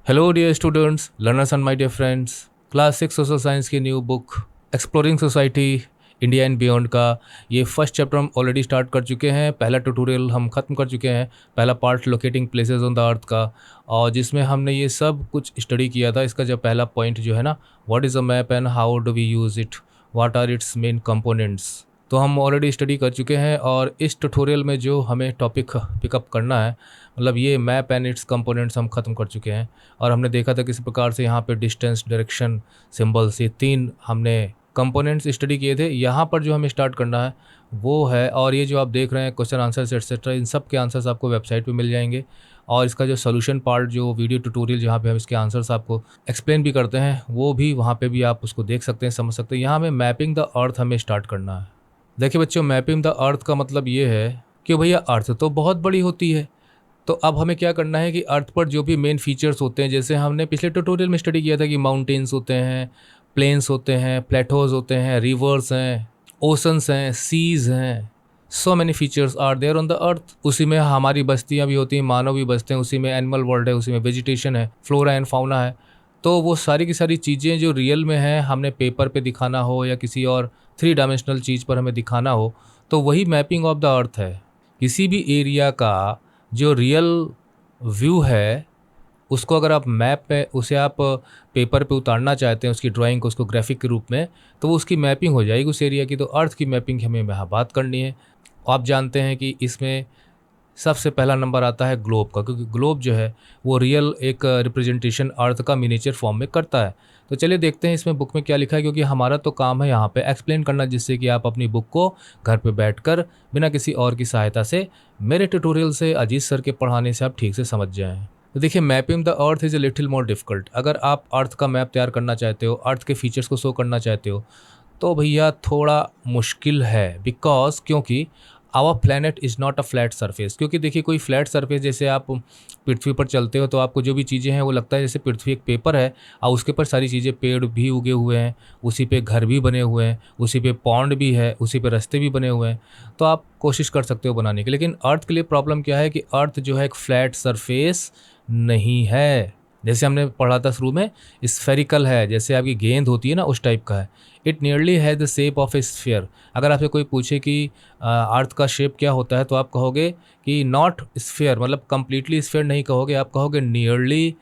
Hello dear students, learners and my dear friends. Class 6 social science की new book exploring society India and beyond का ये first chapter हम already start कर चुके हैं। पहला ट्यूटोरियल हम ख़त्म कर चुके हैं, पहला part locating places on the अर्थ का, और जिसमें हमने ये सब कुछ स्टडी किया था। इसका जो पहला पॉइंट जो है ना, what is a map and how do we use it, what are its main components, तो हम ऑलरेडी स्टडी कर चुके हैं। और इस ट्यूटोरियल में जो हमें टॉपिक पिकअप करना है, मतलब ये मैप एंड इट्स कंपोनेंट्स हम ख़त्म कर चुके हैं। और हमने देखा था किस प्रकार से यहाँ पे डिस्टेंस, डायरेक्शन, सिंबल्स, ये तीन हमने कंपोनेंट्स स्टडी किए थे। यहाँ पर जो हमें स्टार्ट करना है वो है, और ये जो आप देख रहे हैं क्वेश्चन आंसर्स एटसेट्रा, इन सब के आंसर्स आपको वेबसाइट पे मिल जाएंगे। और इसका जो सोल्यूशन पार्ट, जो वीडियो ट्यूटोरियल जहाँ पे हम इसके आंसर्स आपको एक्सप्लेन भी करते हैं, वो भी वहाँ पे भी आप उसको देख सकते हैं, समझ सकते हैं। यहाँ हमें मैपिंग द अर्थ हमें स्टार्ट करना है। देखिए बच्चों, मैपिंग द अर्थ का मतलब ये है कि भैया अर्थ तो बहुत बड़ी होती है, तो अब हमें क्या करना है कि अर्थ पर जो भी मेन फीचर्स होते हैं, जैसे हमने पिछले ट्यूटोरियल में स्टडी किया था कि माउंटेन्स होते हैं, प्लेन्स होते हैं, प्लेटोज होते हैं, रिवर्स हैं, ओशंस हैं, सीज़ हैं, so many features are there on the earth. उसी में हमारी बस्तियाँ भी होती हैं, मानव भी बसते हैं, उसी में एनिमल वर्ल्ड है, उसी में वेजिटेशन है, फ्लोरा एंड फाउना है। तो वो सारी की सारी चीज़ें जो रियल में हैं, हमने पेपर पे दिखाना हो या किसी और 3 डायमेंशनल चीज़ पर हमें दिखाना हो, तो वही मैपिंग ऑफ द अर्थ है। किसी भी एरिया का जो रियल व्यू है, उसको अगर आप मैप पे, उसे आप पेपर पे उतारना चाहते हैं, उसकी ड्राइंग को, उसको ग्राफिक के रूप में, तो वो उसकी मैपिंग हो जाएगी उस एरिया की। तो अर्थ की मैपिंग हमें यहाँ बात करनी है। आप जानते हैं कि इसमें सबसे पहला नंबर आता है ग्लोब का, क्योंकि ग्लोब जो है वो रियल एक रिप्रेजेंटेशन अर्थ का मिनिएचर फॉर्म में करता है। तो चलिए देखते हैं इसमें बुक में क्या लिखा है, क्योंकि हमारा तो काम है यहाँ पे एक्सप्लेन करना, जिससे कि आप अपनी बुक को घर पे बैठकर बिना किसी और की सहायता से, मेरे ट्यूटोरियल से, अजीत सर के पढ़ाने से आप ठीक से समझ जाएँ। तो देखिए, mapping the earth is a little more difficult. अगर आप अर्थ का मैप तैयार करना चाहते हो, अर्थ के फीचर्स को शो करना चाहते हो, तो भैया थोड़ा मुश्किल है। बिकॉज क्योंकि our planet is not a flat surface. क्योंकि देखिए, कोई फ्लैट सरफेस, जैसे आप पृथ्वी पर चलते हो तो आपको जो भी चीज़ें हैं वो लगता है जैसे पृथ्वी एक पेपर है, और उसके ऊपर सारी चीज़ें, पेड़ भी उगे हुए हैं, उसी पे घर भी बने हुए हैं, उसी पे पॉन्ड भी है, उसी पे रास्ते भी बने हुए हैं। तो आप कोशिश कर सकते हो बनाने की। लेकिन अर्थ के लिए प्रॉब्लम क्या है कि अर्थ जो है एक फ्लैट सरफेस नहीं है। जैसे हमने पढ़ा था शुरू में, स्फेरिकल है, जैसे आपकी गेंद होती है ना, उस टाइप का है। It nearly has the shape of A sphere. अगर आपसे कोई पूछे कि अर्थ का शेप क्या होता है, तो आप कहोगे कि नॉट स्फीयर, मतलब कंप्लीटली स्फीयर नहीं कहोगे, आप कहोगे nearly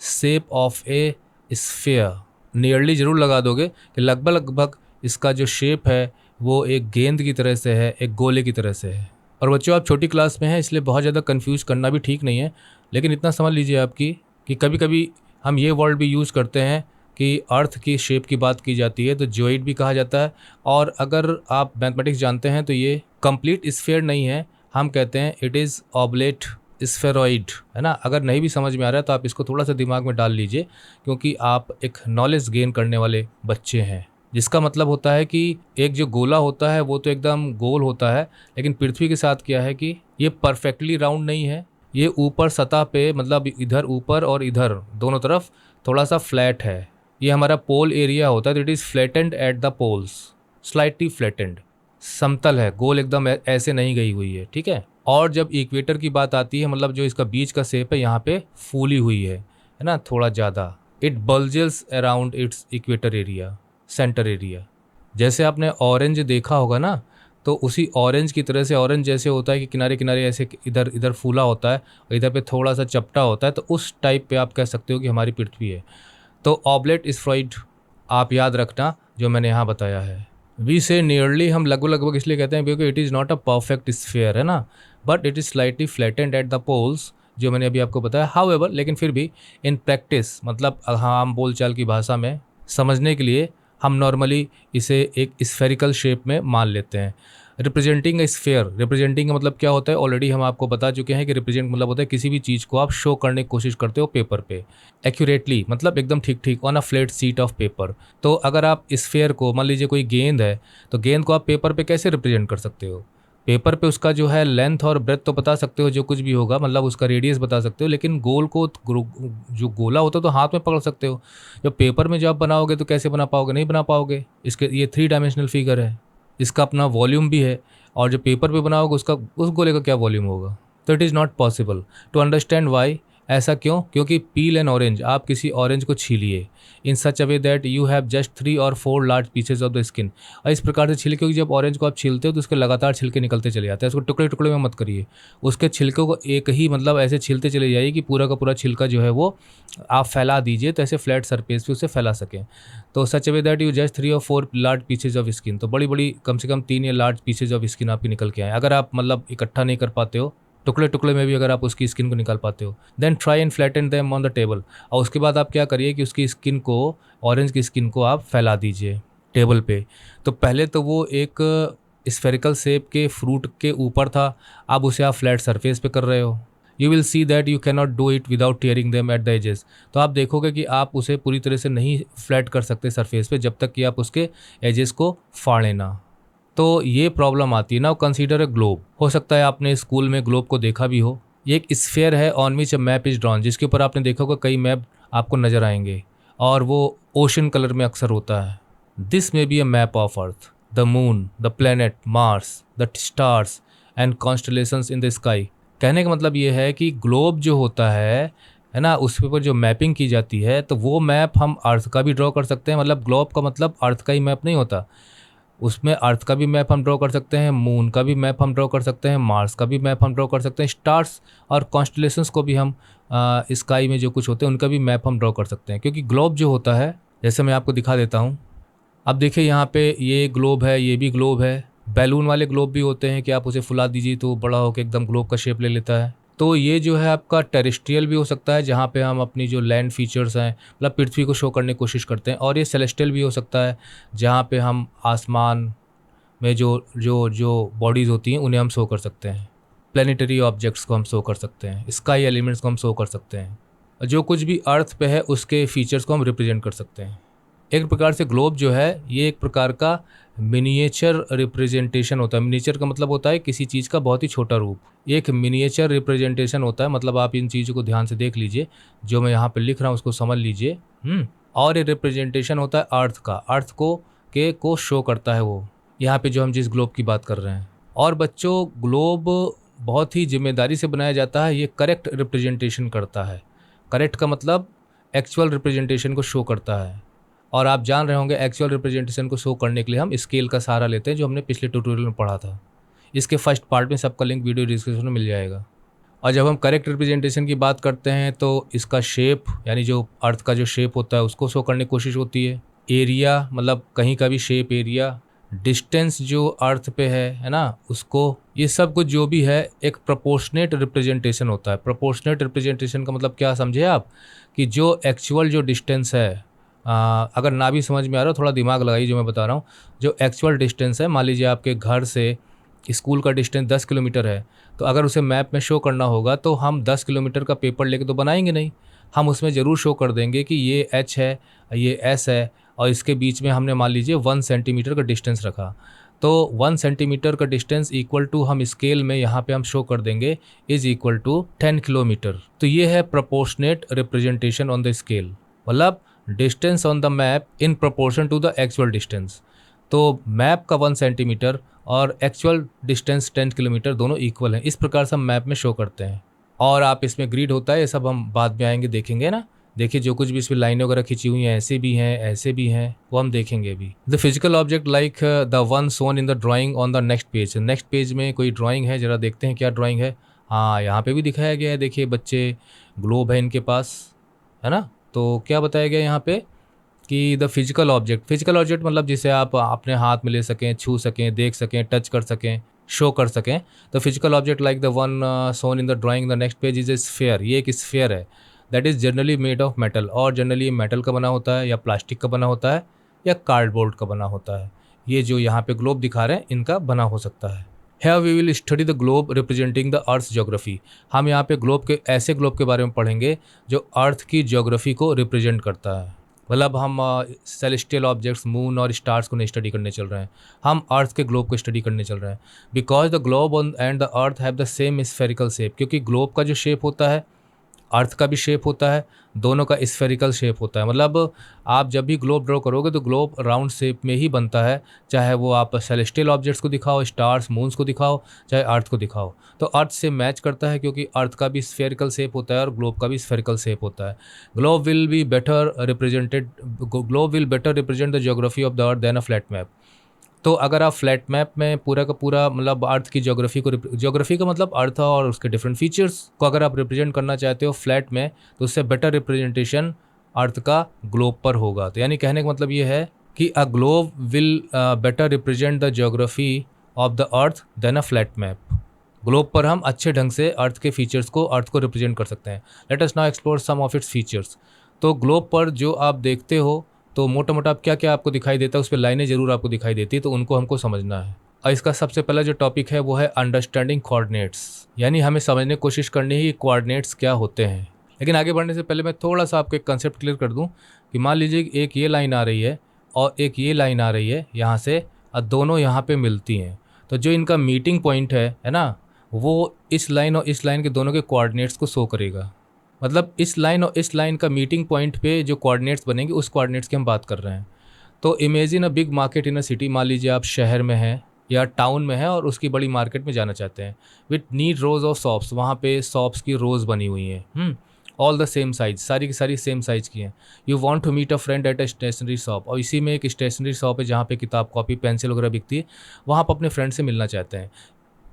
shape of A sphere. Nearly ज़रूर लगा दोगे कि लगभग लगभग इसका जो शेप है वो एक गेंद की तरह से है, एक गोले की तरह से है। और बच्चों, आप छोटी क्लास में हैं, इसलिए बहुत ज़्यादा कंफ्यूज करना भी ठीक नहीं है। लेकिन इतना समझ लीजिए आपकी कि कभी कभी हम ये वर्ड भी यूज़ करते हैं कि अर्थ की शेप की बात की जाती है तो जियोइड भी कहा जाता है। और अगर आप मैथमेटिक्स जानते हैं तो ये कंप्लीट स्फीयर नहीं है, हम कहते हैं इट इज़ ऑब्लेट स्फेरॉइड, है ना। अगर नहीं भी समझ में आ रहा है तो आप इसको थोड़ा सा दिमाग में डाल लीजिए, क्योंकि आप एक नॉलेज गेन करने वाले बच्चे हैं। जिसका मतलब होता है कि एक जो गोला होता है वो तो एकदम गोल होता है, लेकिन पृथ्वी के साथ क्या है कि ये परफेक्टली राउंड नहीं है, ये ऊपर सतह पे, मतलब इधर ऊपर और इधर दोनों तरफ थोड़ा सा फ्लैट है। ये हमारा पोल एरिया होता है, तो it is flattened at the poles, slightly flattened, समतल है, गोल एकदम ऐसे नहीं गई हुई है, ठीक है। और जब इक्वेटर की बात आती है, मतलब जो इसका बीच का शेप है, यहाँ पे फूली हुई है ना, थोड़ा ज़्यादा। It bulges around its equator area, centre area. जैसे आपने ऑरेंज देखा होगा ना, तो उसी ऑरेंज की तरह से, ऑरेंज जैसे होता है कि किनारे किनारे ऐसे इधर इधर फूला होता है और इधर पे थोड़ा सा चपटा होता है, तो उस टाइप पे आप कह सकते हो कि हमारी पृथ्वी है। तो ऑब्लेट स्फेरॉइड आप याद रखना जो मैंने यहाँ बताया है। वी से नियरली हम लगभग लगभग इसलिए कहते हैं क्योंकि it is not a perfect sphere, है ना, but it is slightly flattened at the poles, जो मैंने अभी आपको बताया। हाउएवर, लेकिन फिर भी इन प्रैक्टिस, मतलब हम बोलचाल की भाषा में समझने के लिए हम नॉर्मली इसे एक स्फेरिकल शेप में मान लेते हैं। रिप्रेजेंटिंग ए स्फेयर, रिप्रेजेंटिंग का मतलब क्या होता है, ऑलरेडी हम आपको बता चुके हैं कि रिप्रेजेंट मतलब होता है किसी भी चीज़ को आप शो करने की कोशिश करते हो पेपर पे एक्यूरेटली, मतलब एकदम ठीक ठीक on a flat seat of paper. तो अगर आप स्फेयर को, मान लीजिए कोई गेंद है, तो गेंद को आप पेपर पे कैसे रिप्रेजेंट कर सकते हो? पेपर पे उसका जो है लेंथ और ब्रेथ तो बता सकते हो, जो कुछ भी होगा, मतलब उसका रेडियस बता सकते हो, लेकिन गोल को, जो गोला होता है तो हाथ में पकड़ सकते हो। जब पेपर में जब आप बनाओगे तो कैसे बना पाओगे? नहीं बना पाओगे। इसके ये 3 डायमेंशनल फिगर है, इसका अपना वॉल्यूम भी है, और जो पेपर पे बनाओगे उसका, उस गोले का क्या वॉल्यूम होगा? तो it is not possible to understand why ऐसा क्यों? क्योंकि पील एन ऑरेंज, आप किसी ऑरेंज को छीलिए in such a way that you have just 3 और 4 large pieces of the skin. और इस प्रकार से छीलिए, क्योंकि जब ऑरेंज को आप छीलते हो तो उसके लगातार छिलके निकलते चले जाते हैं। उसको टुकड़े टुकड़े में मत करिए, उसके छिलकों को एक ही मतलब ऐसे छीलते चले जाइए कि पूरा का पूरा छिलका जो है वो आप फैला दीजिए, तो ऐसे फ्लैट सरफेस पे उसे फैला सकें। तो सच a way that you just 3 और 4 लार्ज पीसेज ऑफ स्किन, तो बड़ी बड़ी कम से कम 3 या लार्ज पीसेज ऑफ स्किन आपकी निकल के आए। अगर आप मतलब इकट्ठा नहीं कर पाते हो, टुकड़े टुकड़े में भी अगर आप उसकी स्किन को निकाल पाते हो, then try and flatten them on the table. और उसके बाद आप क्या करिए कि उसकी स्किन को, ऑरेंज की स्किन को आप फैला दीजिए टेबल पे। तो पहले तो वो एक स्फेरिकल शेप के फ्रूट के ऊपर था, अब उसे आप फ्लैट सरफेस पे कर रहे हो। You will see that you can not do it without tearing them at the edges. तो आप देखोगे कि आप उसे पूरी तरह से नहीं फ्लैट कर सकते सरफेस पे जब तक कि आप उसके एजेस को फाड़े ना। तो ये प्रॉब्लम आती है। Now consider a globe. हो सकता है आपने स्कूल में ग्लोब को देखा भी हो। ये एक स्फीयर है on which a map is drawn, जिसके ऊपर आपने देखा होगा कई मैप आपको नजर आएंगे, और वो ओशन कलर में अक्सर होता है। This may be a map of earth, the moon, the planet Mars, the stars and constellations in the sky. कहने का मतलब ये है कि ग्लोब जो होता है ना, उस पे जो मैपिंग की जाती है, तो वो मैप हम अर्थ का भी ड्रॉ कर सकते हैं। मतलब ग्लोब का मतलब अर्थ का ही मैप नहीं होता, उसमें अर्थ का भी मैप हम ड्रॉ कर सकते हैं, मून का भी मैप हम ड्रॉ कर सकते हैं, मार्स का भी मैप हम ड्रॉ कर सकते हैं, स्टार्स और कॉन्स्टलेशंस को भी हम स्काई में जो कुछ होते हैं उनका भी मैप हम ड्रॉ कर सकते हैं। क्योंकि ग्लोब जो होता है, जैसे मैं आपको दिखा देता हूँ। अब देखिए यहाँ पे ये ग्लोब है, ये भी ग्लोब है। बैलून वाले ग्लोब भी होते हैं कि आप उसे फुला दीजिए तो बड़ा होकर एकदम ग्लोब का शेप ले लेता है। तो ये जो है आपका टेरेस्ट्रियल भी हो सकता है, जहाँ पे हम अपनी जो लैंड फीचर्स हैं, मतलब पृथ्वी को शो करने की कोशिश करते हैं। और ये सेलेस्टियल भी हो सकता है, जहाँ पे हम आसमान में जो जो जो बॉडीज़ होती हैं उन्हें हम शो कर सकते हैं। प्लानिटरी ऑब्जेक्ट्स को हम शो कर सकते हैं, स्काई एलिमेंट्स को हम शो कर सकते हैं। जो कुछ भी अर्थ पे है उसके फीचर्स को हम रिप्रेजेंट कर सकते हैं। एक प्रकार से ग्लोब जो है ये एक प्रकार का मिनिएचर रिप्रेजेंटेशन होता है। मिनिएचर का मतलब होता है किसी चीज़ का बहुत ही छोटा रूप। एक मिनिएचर रिप्रेजेंटेशन होता है, मतलब आप इन चीज़ों को ध्यान से देख लीजिए, जो मैं यहाँ पे लिख रहा हूँ उसको समझ लीजिए। और ये रिप्रेजेंटेशन होता है अर्थ का, अर्थ को शो करता है वो, यहाँ पे जो हम जिस ग्लोब की बात कर रहे हैं। और बच्चों, ग्लोब बहुत ही जिम्मेदारी से बनाया जाता है। ये करेक्ट रिप्रेजेंटेशन करता है। करेक्ट का मतलब एक्चुअल रिप्रेजेंटेशन को शो करता है। और आप जान रहे होंगे एक्चुअल रिप्रेजेंटेशन को शो करने के लिए हम स्केल का सहारा लेते हैं, जो हमने पिछले ट्यूटोरियल में पढ़ा था। इसके फर्स्ट पार्ट में सबका लिंक वीडियो डिस्क्रिप्शन में मिल जाएगा। और जब हम करेक्ट रिप्रेजेंटेशन की बात करते हैं तो इसका शेप, यानी जो अर्थ का जो शेप होता है उसको शो करने की कोशिश होती है। एरिया मतलब कहीं का भी शेप, एरिया। डिस्टेंस जो अर्थ पे है ना, उसको, ये सब कुछ जो भी है एक प्रोपोर्शनेट रिप्रेजेंटेशन होता है। प्रोपोर्शनेट रिप्रेजेंटेशन का मतलब क्या समझे आप, कि जो एक्चुअल जो डिस्टेंस है, अगर ना भी समझ में आ रहा हो थोड़ा दिमाग लगाइए जो मैं बता रहा हूँ। जो एक्चुअल डिस्टेंस है, मान लीजिए आपके घर से स्कूल का डिस्टेंस 10 किलोमीटर है, तो अगर उसे मैप में शो करना होगा तो हम 10 किलोमीटर का पेपर लेके तो बनाएंगे नहीं। हम उसमें ज़रूर शो कर देंगे कि ये एच है, ये एस है, और इसके बीच में हमने मान लीजिए 1 सेंटीमीटर का डिस्टेंस रखा। तो 1 सेंटीमीटर का डिस्टेंस इक्वल टू हम स्केल में यहाँ पे हम शो कर देंगे इज़ इक्वल टू 10 किलोमीटर। तो ये है proportionate representation on the scale, मतलब distance on the map in proportion to the actual distance. तो मैप का 1 सेंटीमीटर और एक्चुअल डिस्टेंस 10 किलोमीटर दोनों इक्वल हैं। इस प्रकार से हम मैप में शो करते हैं। और आप इसमें ग्रिड होता है, ये सब हम बाद में आएंगे देखेंगे ना। देखिए जो कुछ भी इसमें लाइनें वगैरह खिंची हुई हैं, ऐसे भी हैं, ऐसे भी हैं, वो हम देखेंगे अभी। The physical object like the one shown in the drawing on the next page. Next page में कोई ड्राइंग है, जरा देखते हैं क्या ड्राइंग है। हाँ, यहाँ पे भी दिखाया गया है। देखिए बच्चे, ग्लोब है इनके पास, है ना। तो क्या बताया गया यहाँ पे कि द फिजिकल ऑब्जेक्ट मतलब जिसे आप अपने हाथ में ले सकें, छू सकें, देख सकें, टच कर सकें, शो कर सकें। The physical object like the one shown in the drawing the next page is a sphere. ये एक स्फीयर है that is generally made of metal. और जनरली ये मेटल का बना होता है, या प्लास्टिक का बना होता है, या कार्डबोर्ड का बना होता है। ये जो यहाँ पे ग्लोब दिखा रहे हैं इनका बना हो सकता है। Here we will study the globe representing the Earth's geography। हम यहाँ पे ग्लोब के, ऐसे ग्लोब के बारे में पढ़ेंगे जो अर्थ की ज्योग्राफी को रिप्रेजेंट करता है। मतलब हम सेलेस्टियल ऑब्जेक्ट्स, मून और स्टार्स को नहीं स्टडी करने चल रहे हैं, हम अर्थ के ग्लोब को स्टडी करने चल रहे हैं। Because the globe and the earth have the same spherical shape. क्योंकि ग्लोब का जो शेप होता है अर्थ का भी शेप होता है, दोनों का स्फेरिकल शेप होता है। मतलब आप जब भी ग्लोब ड्रॉ करोगे तो ग्लोब राउंड शेप में ही बनता है, चाहे वो आप सेलेस्टियल ऑब्जेक्ट्स को दिखाओ, स्टार्स मून्स को दिखाओ, चाहे अर्थ को दिखाओ। तो अर्थ से मैच करता है क्योंकि अर्थ का भी स्फेरिकल शेप होता है और ग्लोब का भी स्फेरिकल शेप होता है। Globe will better represent the geography of the earth than a flat map. तो अगर आप फ्लैट मैप में पूरा का पूरा मतलब अर्थ की ज्योग्राफी का मतलब अर्थ और उसके डिफरेंट फीचर्स को अगर आप रिप्रेजेंट करना चाहते हो फ्लैट में, तो उससे बेटर रिप्रेजेंटेशन अर्थ का ग्लोब पर होगा। तो यानी कहने का मतलब ये है कि a globe will better represent the geography of the earth than a flat map. Globe पर हम अच्छे ढंग से अर्थ के फीचर्स को, अर्थ को रिप्रेजेंट कर सकते हैं। Let us now explore some of its features. तो ग्लोब पर जो आप देखते हो तो मोटा मोटा क्या क्या आपको दिखाई देता है, उस पर लाइनें ज़रूर आपको दिखाई देती है, तो उनको हमको समझना है। और इसका सबसे पहला जो टॉपिक है वो है अंडरस्टैंडिंग कोऑर्डिनेट्स, यानी हमें समझने की कोशिश करनी है कि कोऑर्डिनेट्स क्या होते हैं। लेकिन आगे बढ़ने से पहले मैं थोड़ा सा आपको एक कंसेप्ट क्लियर कर दूं कि मान लीजिए एक ये लाइन आ रही है और एक ये लाइन आ रही है यहाँ से, और दोनों यहाँ पे मिलती हैं। तो जो इनका मीटिंग पॉइंट है ना, वो इस लाइन और इस लाइन के दोनों के कोऑर्डिनेट्स को शो करेगा। मतलब इस लाइन और इस लाइन का मीटिंग पॉइंट पे जो कोऑर्डिनेट्स बनेंगे उस कोऑर्डिनेट्स की हम बात कर रहे हैं। तो imagine a big market in a city. मान लीजिए आप शहर में हैं या टाउन में हैं और उसकी बड़ी मार्केट में जाना चाहते हैं। With neat rows of shops, वहाँ पे शॉप्स की रोज बनी हुई हैं, ऑल द सेम साइज, सारी की सारी सेम साइज़ की हैं। You want to meet a friend at a stationery shop, और इसी में एक स्टेशनरी शॉप है जहाँ पे किताब कॉपी पेंसिल वगैरह बिकती है। वहाँ पर अपने फ्रेंड से मिलना चाहते हैं।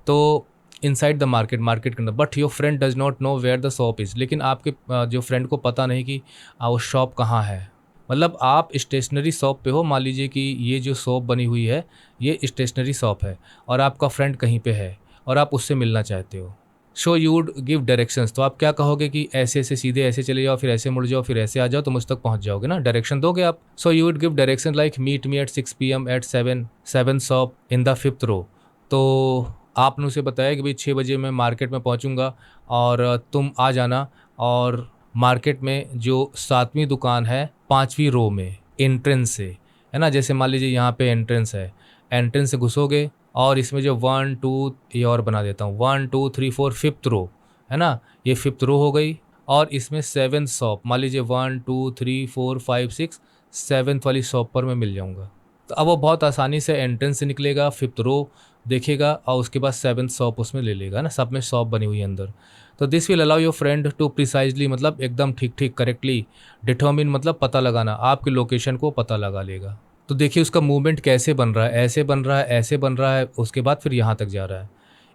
तो इनसाइड द मार्केट के अंदर, but your friend does not know where the shop is. लेकिन आपके जो फ्रेंड को पता नहीं कि वो शॉप कहाँ है। मतलब आप स्टेशनरी शॉप पे हो, मान लीजिए कि ये जो शॉप बनी हुई है ये स्टेशनरी शॉप है और आपका फ्रेंड कहीं पे है और आप उससे मिलना चाहते हो। सो यू वुड गिव डायरेक्शंस। तो आप क्या कहोगे कि ऐसे ऐसे सीधे ऐसे चले जाओ, फिर ऐसे मुड़ जाओ, फिर ऐसे आ जाओ, तो मुझ तक पहुंच जाओगे ना, डायरेक्शन दोगे आप। So you would give direction like meet me at 6 PM at 7 shop in the 5th row. तो आपने उसे बताया कि भाई 6 बजे मैं मार्केट में पहुंचूंगा और तुम आ जाना, और मार्केट में जो 7वीं दुकान है 5वीं रो में एंट्रेंस से, है ना। जैसे मान लीजिए यहाँ पे एंट्रेंस है, एंट्रेंस से घुसोगे और इसमें जो 1 2 ये और बना देता हूँ, 1 2 3 4 5th रो, है ना, ये 5th रो हो गई। और इसमें 7th शॉप, मान लीजिए 1 2 3 4 5 6 7th वाली शॉप पर मैं मिल जाऊँगा। तो अब वो बहुत आसानी से एंट्रेंस से निकलेगा, 5th रो देखेगा और उसके बाद 7th शॉप उसमें ले लेगा ना, सब में शॉप बनी हुई है अंदर। तो this will allow your friend to precisely, मतलब एकदम ठीक ठीक करेक्टली डिटर्मिन, मतलब पता लगाना, आपकी लोकेशन को पता लगा लेगा। तो देखिए उसका मूवमेंट कैसे बन रहा है, ऐसे बन रहा है, ऐसे बन रहा है, उसके बाद फिर यहाँ तक जा रहा है।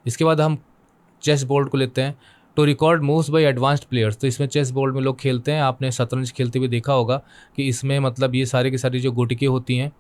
इसके बाद हम चेस बोर्ड को लेते हैं। To record moves by advanced players. तो इसमें चेस बोर्ड में लोग खेलते हैं, आपने शतरंज खेलते हुए देखा होगा कि इसमें मतलब ये सारे की सारी जो गोटिकें होती हैं,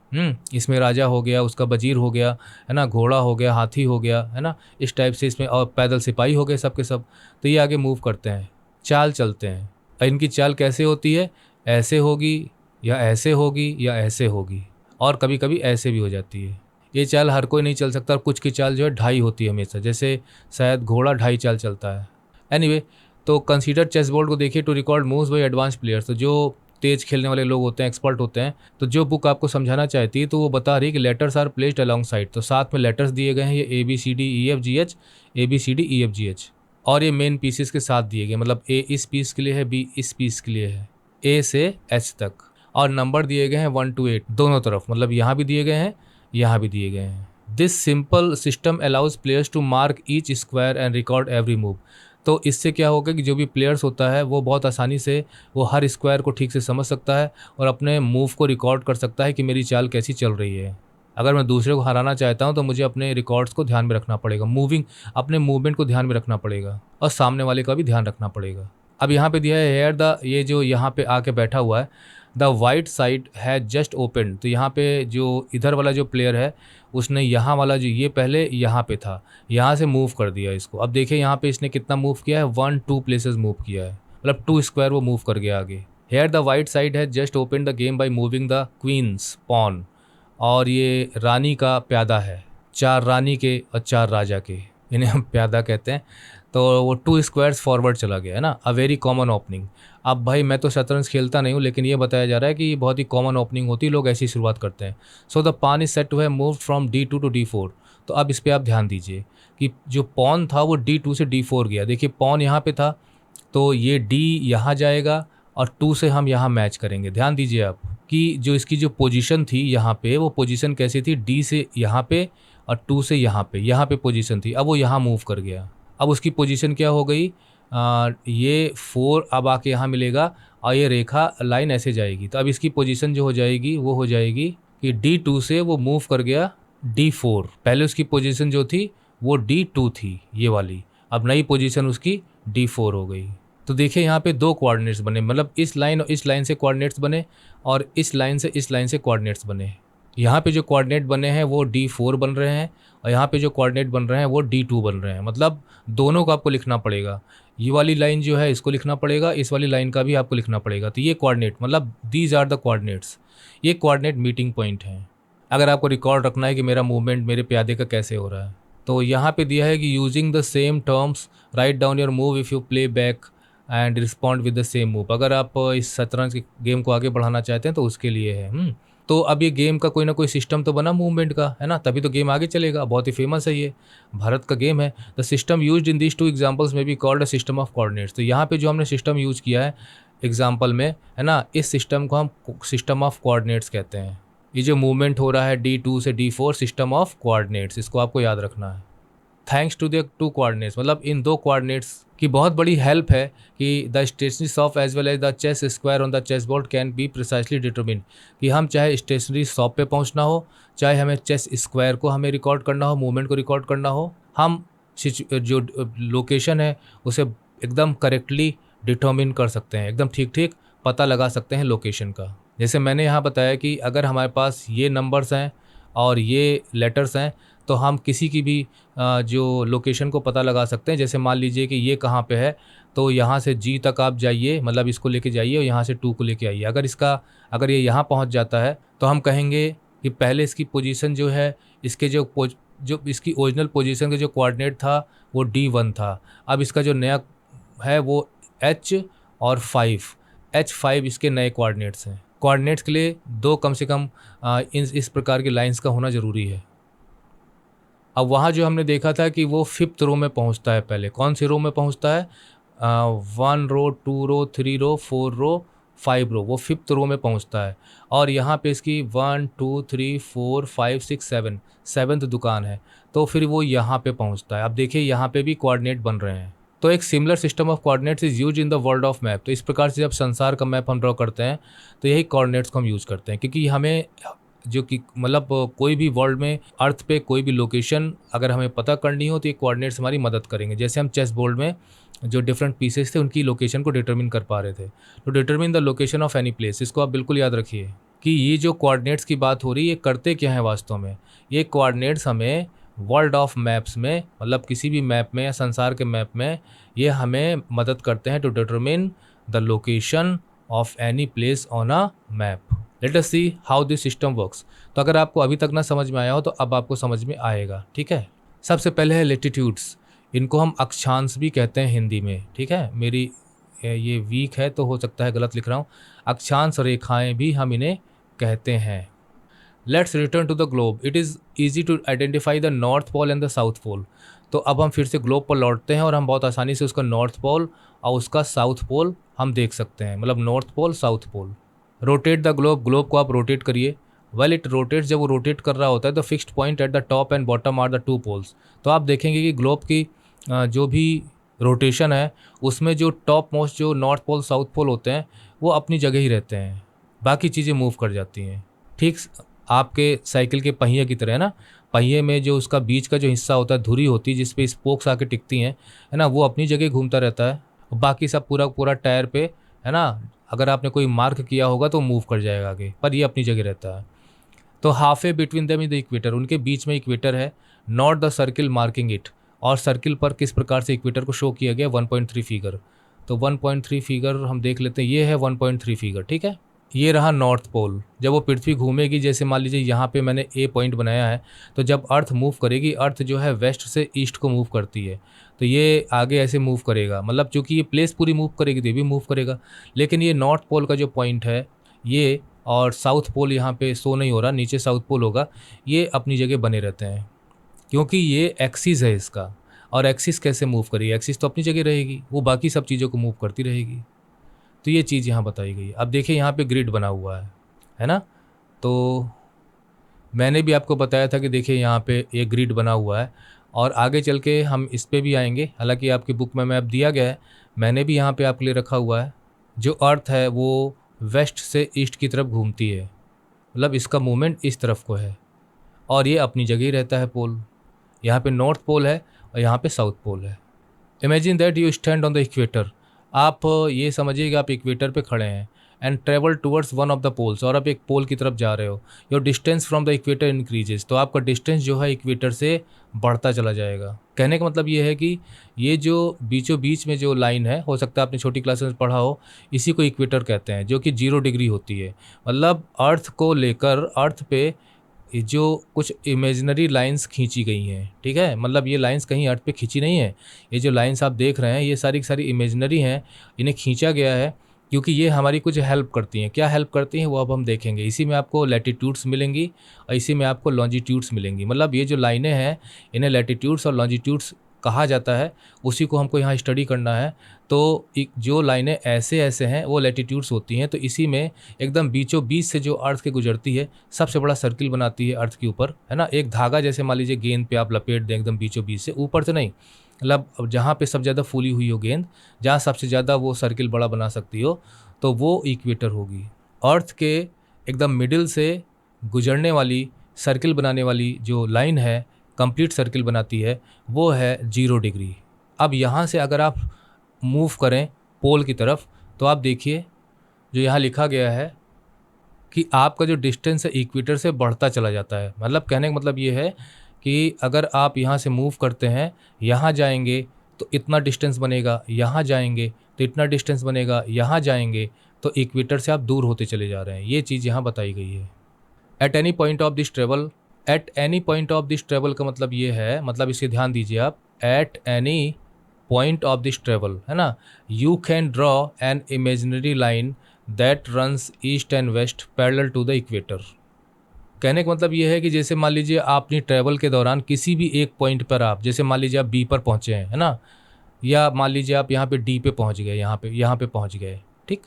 इसमें राजा हो गया, उसका वजीर हो गया, है ना, घोड़ा हो गया, हाथी हो गया, है ना, इस टाइप से इसमें, और पैदल सिपाही हो गए सब के सब। तो ये आगे मूव करते हैं, चाल चलते हैं। और इनकी चाल कैसे होती है, ऐसे होगी या ऐसे होगी या ऐसे होगी, और कभी कभी ऐसे भी हो जाती है। ये चाल हर कोई नहीं चल सकता, और कुछ की चाल जो है ढाई होती है हमेशा, जैसे शायद घोड़ा ढाई चाल चलता है। एनीवे, तो कंसीडर चेस बोर्ड को देखिए to record moves by advance players. तो जो तेज खेलने वाले लोग होते हैं, एक्सपर्ट होते हैं, तो जो बुक आपको समझाना चाहती है तो वो बता रही है कि letters are placed alongside. तो साथ में लेटर्स दिए गए हैं, ये ABCDEFGH, ABCDEFGH, और ये मेन पीसेस के साथ दिए गए, मतलब A इस पीस के लिए है, B इस पीस के लिए है, A से H तक, और नंबर दिए गए हैं 1 to 8 दोनों तरफ, मतलब यहाँ भी दिए गए हैं, यहाँ भी दिए गए हैं। This simple system allows players to mark each square and record every move. तो इससे क्या होगा कि जो भी प्लेयर्स होता है वो बहुत आसानी से वो हर स्क्वायर को ठीक से समझ सकता है और अपने मूव को रिकॉर्ड कर सकता है कि मेरी चाल कैसी चल रही है। अगर मैं दूसरे को हराना चाहता हूं तो मुझे अपने रिकॉर्ड्स को ध्यान में रखना पड़ेगा, अपने मूवमेंट को ध्यान में रखना पड़ेगा, और सामने वाले का भी ध्यान रखना पड़ेगा। अब यहाँ पे दिया है हेयर ये जो यहाँ पे आके बैठा हुआ है, द वाइट साइड है जस्ट ओपन। तो यहाँ पे जो इधर वाला जो प्लेयर है उसने यहाँ वाला जो ये पहले यहाँ पे था, यहाँ से मूव कर दिया इसको। अब देखिए यहाँ पे इसने कितना मूव किया है, 1 2 प्लेसेस मूव किया है, मतलब 2 स्क्वायर वो मूव कर गया आगे। हेयर द वाइट साइड है just open the game by moving the queen's pawn. और ये रानी का प्यादा है, 4 रानी के और 4 राजा के, इन्हें हम प्यादा कहते हैं। तो वो 2 स्क्वायर्स फॉरवर्ड चला गया है ना, अ वेरी कॉमन ओपनिंग। अब भाई मैं तो शतरंज खेलता नहीं हूँ, लेकिन ये बताया जा रहा है कि ये बहुत ही कॉमन ओपनिंग होती है, लोग ऐसी शुरुआत करते हैं। So the pawn is set to have moved from D2 to D4। तो अब इस पर आप ध्यान दीजिए कि जो पॉन था वो D2 से D4 गया। देखिए पॉन यहाँ पे था, तो ये D यहाँ जाएगा और 2 से हम यहाँ मैच करेंगे। ध्यान दीजिए आप कि जो इसकी जो पोजीशन थी यहाँ पे, वो पोजीशन कैसी थी, D से यहाँ पे और 2 से यहाँ पे पोजीशन थी। अब वो यहाँ मूव कर गया, अब उसकी पोजीशन क्या हो गई, ये 4 अब आके यहाँ मिलेगा और ये रेखा लाइन ऐसे जाएगी। तो अब इसकी पोजीशन जो हो जाएगी वो हो जाएगी कि D2 से वो मूव कर गया D4। पहले उसकी पोजीशन जो थी वो D2 थी ये वाली, अब नई पोजीशन उसकी D4 हो गई। तो देखिए यहाँ पे 2 कोऑर्डिनेट्स बने, मतलब इस लाइन और इस लाइन से कोऑर्डिनेट्स बने और इस लाइन से कोऑर्डिनेट्स बने। यहाँ पे जो कोऑर्डिनेट बने हैं वो D4 बन रहे हैं और यहाँ पे जो कोऑर्डिनेट बन रहे हैं वो D2 बन रहे हैं। मतलब दोनों को आपको लिखना पड़ेगा, ये वाली लाइन जो है इसको लिखना पड़ेगा, इस वाली लाइन का भी आपको लिखना पड़ेगा। तो ये कोऑर्डिनेट मतलब दीज आर द कोऑर्डिनेट्स, ये कोऑर्डिनेट मीटिंग पॉइंट हैं। अगर आपको रिकॉर्ड रखना है कि मेरा मूवमेंट मेरे प्यादे का कैसे हो रहा है, तो यहाँ पे दिया है कि using the same terms write down your move if you play back and respond with the same move. अगर आप इस शतरंज के गेम को आगे बढ़ाना चाहते हैं तो उसके लिए है। तो अब ये गेम का कोई ना कोई सिस्टम तो बना मूवमेंट का, है ना, तभी तो गेम आगे चलेगा। बहुत ही फेमस है, ये भारत का गेम है। The system used in these 2 examples में be called a system of coordinates. तो यहाँ पे जो हमने सिस्टम यूज़ किया है एग्जाम्पल में, है ना, इस सिस्टम को हम सिस्टम ऑफ कोऑर्डिनेट्स कहते हैं। ये जो मूवमेंट हो रहा है D2 से D4, सिस्टम ऑफ कोऑर्डिनेट्स, इसको आपको याद रखना है। थैंक्स टू द 2 कोऑर्डिनेट्स, मतलब इन 2 कोऑर्डिनेट्स की बहुत बड़ी हेल्प है कि the stationery shop as well as the chess square on the chess board can be precisely determine. कि हम चाहे स्टेशनरी शॉप पे पहुंचना हो, चाहे हमें चेस स्क्वायर को हमें रिकॉर्ड करना हो, मूवमेंट को रिकॉर्ड करना हो, हम जो लोकेशन है उसे एकदम करेक्टली डिटरमिन कर सकते हैं, एकदम ठीक ठीक पता लगा सकते हैं लोकेशन का। जैसे मैंने यहाँ बताया कि अगर हमारे पास ये नंबर्स हैं और ये लेटर्स हैं तो हम किसी की भी जो लोकेशन को पता लगा सकते हैं। जैसे मान लीजिए कि ये कहाँ पे है, तो यहाँ से G तक आप जाइए, मतलब इसको लेके जाइए और यहाँ से 2 को लेके आइए। अगर ये यहाँ पहुँच जाता है तो हम कहेंगे कि पहले इसकी पोजीशन जो है, इसके जो इसकी ओरिजिनल पोजीशन का जो कोऑर्डिनेट था वो D1 था। अब इसका जो नया है वो H और 5, H5 इसके नए कोऑर्डिनेट्स हैं। कोऑर्डिनेट्स के लिए 2 कम से कम इस प्रकार की लाइंस का होना ज़रूरी है। अब वहाँ जो हमने देखा था कि वो 5th रो में पहुँचता है। पहले कौन सी रो में पहुँचता है, 1 रो, 2 रो, 3 रो, 4 रो, 5 रो, वो 5th रो में पहुँचता है। और यहाँ पे इसकी 1 2 3 4 5 6 7 7th दुकान है, तो फिर वो यहाँ पे पहुँचता है। अब देखिए यहाँ पे भी कोऑर्डिनेट बन रहे हैं। तो एक similar system of coordinates is use in the world of map. तो इस प्रकार से जब संसार का मैप हम ड्रॉ करते हैं तो यही कोऑर्डिनेट्स को हम यूज़ करते हैं, क्योंकि हमें जो कि मतलब कोई भी वर्ल्ड में अर्थ पे कोई भी लोकेशन अगर हमें पता करनी हो तो ये कोऑर्डिनेट्स हमारी मदद करेंगे। जैसे हम चेस बोर्ड में जो डिफरेंट पीसेस थे उनकी लोकेशन को डिटरमिन कर पा रहे थे, तो determine the location of any place, इसको आप बिल्कुल याद रखिए कि ये जो कोऑर्डिनेट्स की बात हो रही है ये करते क्या है वास्तव में। ये कोऑर्डिनेट्स हमें वर्ल्ड ऑफ मैप्स में, मतलब किसी भी मैप में या संसार के मैप में, ये हमें मदद करते हैं to determine the location of any place on a map. Let us see how this system works. तो अगर आपको अभी तक ना समझ में आया हो तो अब आपको समझ में आएगा, ठीक है। सबसे पहले है लेटिट्यूड्स, इनको हम अक्षांश भी कहते हैं हिंदी में, ठीक है। मेरी ये वीक है तो हो सकता है गलत लिख रहा हूँ। अक्षांश रेखाएं भी हम इन्हें कहते हैं। Let's return to the globe, it is easy to identify the north pole and the south pole. तो अब हम फिर से ग्लोब पर लौटते हैं और हम बहुत आसानी से उसका नॉर्थ पोल और उसका साउथ पोल हम देख सकते हैं, मतलब north pole south pole. Rotate the globe, globe को आप रोटेट करिए। वेल इट रोटेट्स, जब वो रोटेट कर रहा होता है the fixed point at the top and bottom are the 2 poles. तो आप देखेंगे कि ग्लोब की जो भी रोटेशन है उसमें जो टॉप मोस्ट जो नॉर्थ पोल साउथ पोल होते हैं वो अपनी जगह ही रहते हैं, बाकी चीज़ें मूव कर जाती हैं। ठीक आपके साइकिल के पहिए की तरह है ना, पहिए में जो उसका बीच का जो हिस्सा होता है, धुरी होती है जिस पे स्पोक्स आके टिकती हैं, है ना, वो अपनी जगह घूमता रहता है। बाकी सब पूरा टायर पे, है ना, अगर आपने कोई मार्क किया होगा तो मूव कर जाएगा आगे, पर ये अपनी जगह रहता है। तो half A between them is the equator, उनके बीच में इक्वेटर है। Not the circle marking it, और सर्किल पर किस प्रकार से इक्वेटर को शो किया गया, 1.3 फिगर। तो 1.3 फिगर हम देख लेते हैं, ये है 1.3 फिगर, ठीक है। ये रहा नॉर्थ पोल। जब वो पृथ्वी घूमेगी, जैसे मान लीजिए यहाँ पे मैंने ए पॉइंट बनाया है, तो जब अर्थ मूव करेगी, अर्थ जो है वेस्ट से ईस्ट को मूव करती है, तो ये आगे ऐसे मूव करेगा, मतलब चूँकि ये प्लेस पूरी मूव करेगी तो ये भी मूव करेगा। लेकिन ये नॉर्थ पोल का जो पॉइंट है ये, और साउथ पोल यहाँ पे शो नहीं हो रहा, नीचे साउथ पोल होगा, ये अपनी जगह बने रहते हैं क्योंकि ये एक्सिस है इसका। और एक्सिस कैसे मूव करेगी, एक्सिस तो अपनी जगह रहेगी, वो बाकी सब चीज़ों को मूव करती रहेगी। तो ये चीज़ यहाँ बताई गई है। अब देखिए यहाँ पे ग्रिड बना हुआ है ना। तो मैंने भी आपको बताया था कि देखिए यहाँ पे एक ग्रिड बना हुआ है और आगे चल के हम इस पे भी आएंगे। हालांकि आपकी बुक में मैप दिया गया है, मैंने भी यहाँ पे आपके लिए रखा हुआ है। जो अर्थ है वो वेस्ट से ईस्ट की तरफ घूमती है, मतलब इसका मूवमेंट इस तरफ को है और ये अपनी जगह ही रहता है पोल। यहाँ पे नॉर्थ पोल है और यहाँ पे साउथ पोल है। Imagine that you stand on the equator. आप ये समझिएगा आप इक्वेटर पे खड़े हैं and travel towards one of the poles, और आप एक पोल की तरफ जा रहे हो। Your distance from the equator increases, तो आपका डिस्टेंस जो है इक्वेटर से बढ़ता चला जाएगा। कहने का मतलब ये है कि ये जो बीचों बीच में जो लाइन है, हो सकता है आपने छोटी क्लासेस में पढ़ा हो, इसी को इक्वेटर कहते हैं, जो कि 0 डिग्री होती है। मतलब अर्थ को लेकर अर्थ पे ये जो कुछ इमेजिनरी लाइंस खींची गई हैं, ठीक है। मतलब ये लाइंस कहीं अर्थ पे खींची नहीं है। ये जो लाइंस आप देख रहे हैं ये सारी की सारी इमेजिनरी हैं, इन्हें खींचा गया है क्योंकि ये हमारी कुछ हेल्प करती हैं। क्या हेल्प करती हैं वो अब हम देखेंगे। इसी में आपको लैटिट्यूड्स मिलेंगी और इसी में आपको लॉन्जिट्यूड्स मिलेंगी। मतलब ये जो लाइनें हैं इन्हें लैटिट्यूड्स और लॉन्जिट्यूड्स कहा जाता है, उसी को हमको यहाँ स्टडी करना है। तो जो लाइनें ऐसे ऐसे हैं वो लैटिट्यूड्स होती हैं। तो इसी में एकदम बीचों बीच से जो अर्थ के गुजरती है, सबसे बड़ा सर्किल बनाती है अर्थ के ऊपर, है ना। एक धागा जैसे मान लीजिए गेंद पे आप लपेट दें एकदम बीचों बीच से, ऊपर से नहीं, मतलब जहाँ पे सबसे ज़्यादा फूली हुई हो गेंद, जहाँ सबसे ज़्यादा वो सर्किल बड़ा बना सकती हो, तो वो इक्वेटर होगी। अर्थ के एकदम मिडिल से गुजरने वाली सर्किल बनाने वाली जो लाइन है, कंप्लीट सर्किल बनाती है, वो है 0 डिग्री। अब यहाँ से अगर आप मूव करें पोल की तरफ तो आप देखिए जो यहाँ लिखा गया है कि आपका जो डिस्टेंस है इक्वेटर से बढ़ता चला जाता है। मतलब कहने का मतलब ये है कि अगर आप यहाँ से मूव करते हैं, यहाँ जाएंगे तो इतना डिस्टेंस बनेगा, यहाँ जाएंगे तो इतना डिस्टेंस बनेगा, यहाँ जाएंगे तो इक्वेटर से आप दूर होते चले जा रहे हैं। ये चीज़ यहाँ बताई गई है। At any point of this travel, at any point of this travel का मतलब ये है, मतलब इसे ध्यान दीजिए आप, at any point of this travel, है ना, you can draw an imaginary line that runs east and west parallel to the equator. कहने का मतलब ये है कि जैसे मान लीजिए आप अपनी ट्रैवल के दौरान किसी भी एक पॉइंट पर आप, जैसे मान लीजिए आप बी पर पहुँचे हैं, है ना, या मान लीजिए आप यहाँ पे डी पे पहुँच गए, यहाँ पे पहुँच गए, ठीक,